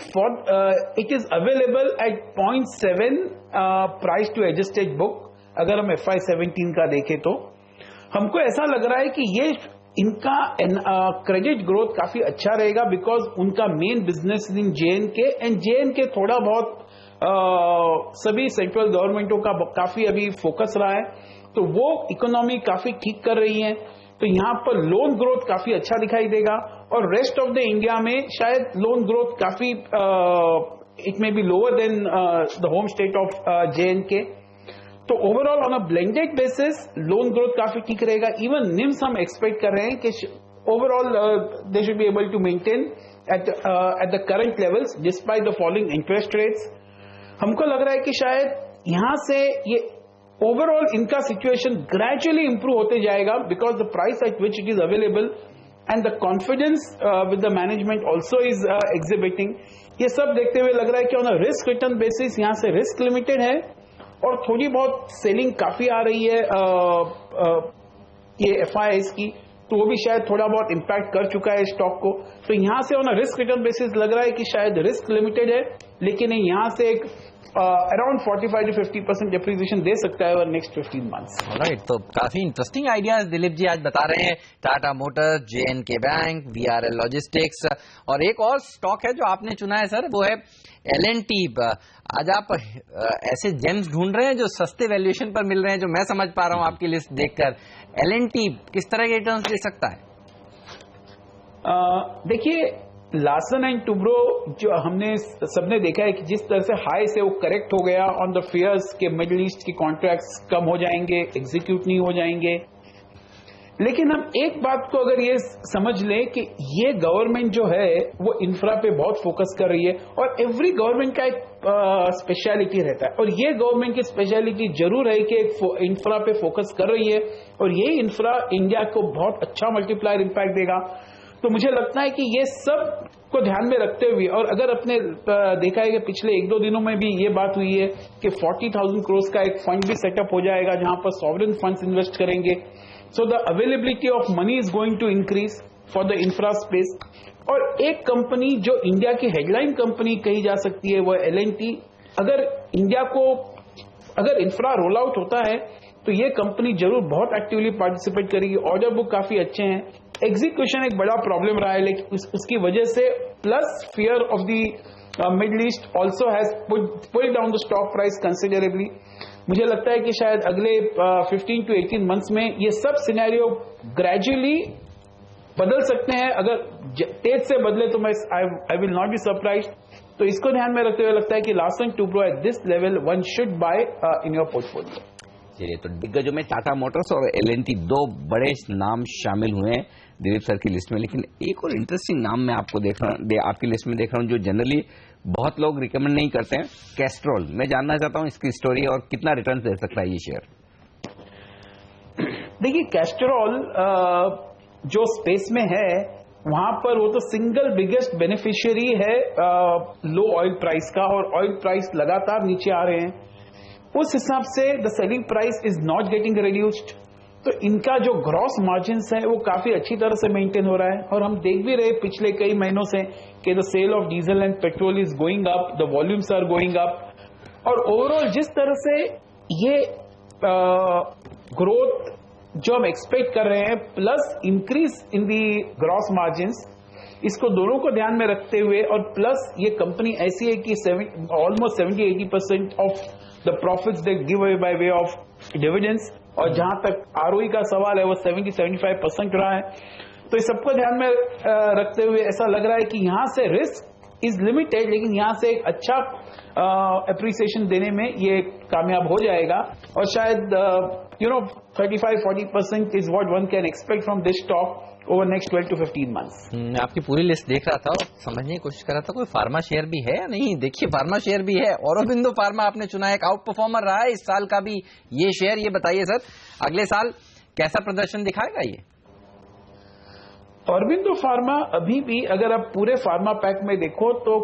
it is available at 0.7 price to adjusted book. अगर हम FY17 का देखें तो हमको ऐसा लग रहा है कि ये इनका क्रेडिट ग्रोथ काफी अच्छा रहेगा बिकॉज उनका main business in JNK and JNK थोड़ा बहुत सभी सेंट्रल गवर्नमेंटों का काफी अभी फोकस रहा है, तो वो इकोनॉमी काफी ठीक कर रही है। तो यहां पर लोन ग्रोथ काफी अच्छा दिखाई देगा और रेस्ट ऑफ द इंडिया में शायद लोन ग्रोथ काफी it may be lower than the home state of JNK। तो overall on a blended basis loan growth काफी ठीक रहेगा। इवन निम्स हम एक्सपेक्ट कर रहे हैं कि overall they should be able to maintain at the current levels despite the falling interest rates. हमको लग रहा है कि शायद यहां से ये ओवरऑल इनका सिचुएशन ग्रेजुअली इंप्रूव होते जाएगा because the price at which it is available and the confidence with the management also is exhibiting. ये सब देखते हुए लग रहा है कि on a risk return basis यहां से रिस्क लिमिटेड है और थोड़ी बहुत सेलिंग काफी आ रही है ये FIIs की, तो वो भी शायद थोड़ा बहुत इम्पैक्ट कर चुका है स्टॉक को। तो यहाँ से ऑन रिस्क रिटर्न बेसिस लग रहा है कि शायद रिस्क लिमिटेड है, लेकिन यहाँ से एक अराउंड 45 to 50% डेप्रिसिएशन दे सकता है नेक्स्ट 15 मंथ्स। राइट, तो काफी इंटरेस्टिंग आइडियाज दिलीप जी आज बता रहे हैं। Tata Motors, JNK bank, VRL logistics, और एक और स्टॉक है जो आपने चुना है सर, वो है L&T। आज आप ऐसे जेम्स ढूंढ रहे हैं जो सस्ते वैल्यूएशन पर मिल रहे हैं, जो मैं समझ पा रहा हूं आपकी लिस्ट देखकर। L&T किस तरह के रिटर्न्स दे सकता है? देखिए, लार्सन एंड टुब्रो जो हमने सबने देखा है कि जिस तरह से हाई से वो करेक्ट हो गया ऑन द फियर्स के मिडिल ईस्ट के कॉन्ट्रैक्ट्स कम हो जाएंगे, एग्जीक्यूट नहीं हो जाएंगे। लेकिन हम एक बात को अगर ये समझ लें कि ये गवर्नमेंट जो है वो इंफ्रा पे बहुत फोकस कर रही है, और एवरी गवर्नमेंट का एक स्पेशलिटी रहता है, और ये गवर्नमेंट की स्पेशलिटी जरूर है कि एक इंफ्रा पे फोकस कर रही है, और ये इंफ्रा इंडिया को बहुत अच्छा मल्टीप्लायर इम्पैक्ट देगा। तो मुझे लगता है कि ये सब को ध्यान में रखते हुए, और अगर अपने देखा है कि पिछले 1-2 दिनों में भी ये बात हुई है कि 40,000 करोड़ का एक फंड भी सेटअप हो जाएगा जहां पर सॉवरेन फंड्स इन्वेस्ट करेंगे। So the availability of money is going to increase for the infra space. और एक कंपनी जो इंडिया की हेडलाइन कंपनी कही जा सकती है वो L&T। अगर इंडिया को अगर इंफ्रा रोल आउट होता है तो ये कंपनी जरूर बहुत एक्टिवली पार्टिसिपेट करेगी। ऑर्डर बुक काफी अच्छे हैं, एग्जीक्यूशन एक बड़ा प्रॉब्लम रहा है, लेकिन उसकी वजह से plus fear of the middle east also has put down the stock price considerably. मुझे लगता है कि शायद अगले 15 to 18 मंथ्स में ये सब सिनेरियो ग्रेजुअली बदल सकते हैं। अगर तेज से बदले तो मैं I will not be surprise. तो इसको ध्यान में रखते हुए लगता है कि Larsen Toubro at this level one should buy in your portfolio. चलिए, तो दिग्गजों में टाटा मोटर्स और L&T दो बड़े नाम शामिल हुए हैं दिलीप सर की लिस्ट में। लेकिन एक और इंटरेस्टिंग नाम मैं आपको आपकी लिस्ट में देख रहा हूं जो जनरली बहुत लोग रिकमेंड नहीं करते हैं, कैस्ट्रॉल। मैं जानना चाहता हूं इसकी स्टोरी और कितना रिटर्न दे सकता है ये शेयर। देखिए, कैस्ट्रॉल जो स्पेस में है वहां पर वो तो सिंगल बिगेस्ट बेनिफिशियरी है लो ऑयल प्राइस का, और ऑयल प्राइस लगातार नीचे आ रहे हैं। उस हिसाब से the selling price is not getting reduced, तो इनका जो ग्रॉस मार्जिन्स है वो काफी अच्छी तरह से मेंटेन हो रहा है। और हम देख भी रहे पिछले कई महीनों से कि the sale of diesel and petrol is going up, the volumes are going up, और ओवरऑल जिस तरह से ये ग्रोथ जो हम एक्सपेक्ट कर रहे हैं plus increase in the gross margins, इसको दोनों को ध्यान में रखते हुए, और प्लस ये कंपनी ऐसी है कि almost 70-80% of the profits they give away by way of dividends, और जहां तक ROE का सवाल है वो 70-75% रहा है। तो इस सबको ध्यान में रखते हुए ऐसा लग रहा है कि यहां से रिस्क इज लिमिटेड, लेकिन यहां से एक अच्छा एप्रिसिएशन देने में ये कामयाब हो जाएगा। और शायद 35-40% is what one can expect from this stock over next 12 to 15 months. मैं आपकी पूरी लिस्ट देख रहा था और समझने की कोशिश कर रहा था कोई फार्मा शेयर भी है या नहीं। देखिए, फार्मा शेयर भी है। औरोबिंदो फार्मा आपने चुना है, एक आउट परफॉर्मर रहा है इस साल का भी ये शेयर। ये बताइए सर, अगले साल कैसा प्रदर्शन दिखाएगा ये? औरोबिंदो फार्मा अभी भी अगर आप पूरे फार्मा पैक में देखो तो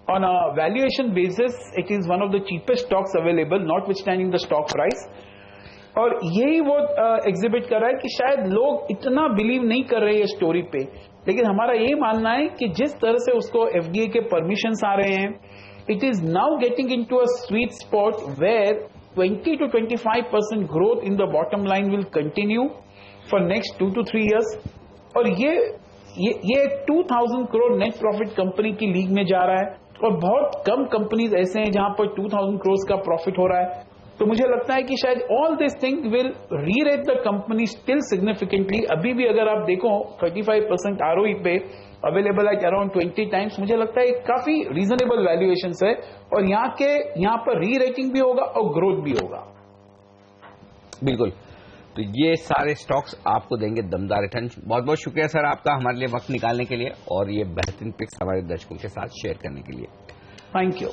on a valuation basis it is one of the cheapest stocks available, not withstanding the stock price. और यही वो एग्जिबिट कर रहा है कि शायद लोग इतना बिलीव नहीं कर रहे हैं स्टोरी पे, लेकिन हमारा ये मानना है कि जिस तरह से उसको FDA के परमिशंस आ रहे हैं, it is now getting into a sweet spot where 20 to 25% growth in the bottom line will continue for next 2 to 3 years। और ये 2000 करोड़ नेट प्रॉफिट कंपनी की लीग में जा रहा है, और बहुत कम कंपनीज ऐसे हैं जहां पर 2000 करोड़ का प्रॉफिट हो रहा है। तो मुझे लगता है कि शायद all this thing will rerate the company still significantly. अभी भी अगर आप देखो 35% ROE पे अवेलेबल एट अराउंड 20 टाइम्स, मुझे लगता है काफी रीजनेबल वैल्यूएशंस है, और यहाँ पर री-रेटिंग भी होगा और ग्रोथ भी होगा। बिल्कुल, तो ये सारे स्टॉक्स आपको देंगे दमदार रिटर्न। बहुत बहुत शुक्रिया सर आपका हमारे लिए वक्त निकालने के लिए और ये बेहतरीन पिक्स हमारे दर्शकों के साथ शेयर करने के लिए। Thank you.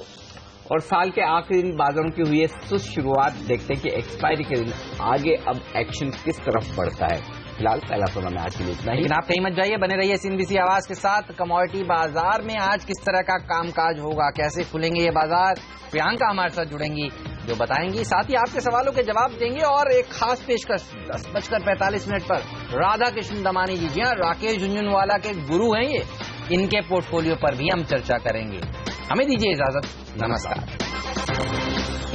और साल के आखिरी दिन बाजारों की हुई है सुस्त शुरुआत। देखते हैं कि एक्सपायरी के दिन आगे अब एक्शन किस तरफ बढ़ता है। फिलहाल पहला सोना में आज के लिए इतना ही, लेकिन आप कहीं मत जाइए, बने रहिए CNBC आवाज के साथ। कमोडिटी बाजार में आज किस तरह का कामकाज होगा, कैसे खुलेंगे ये बाजार, प्रियंका हमारे साथ जुड़ेंगी जो बताएंगी, साथ ही आपके सवालों के जवाब देंगे और एक खास पेशकश 10:45 पर राधा कृष्ण दमानी जी, जी हाँ, राकेश झुंझुनवाला के गुरु हैं ये, इनके पोर्टफोलियो पर भी हम चर्चा करेंगे। हमें दीजिए इजाजत, नमस्कार।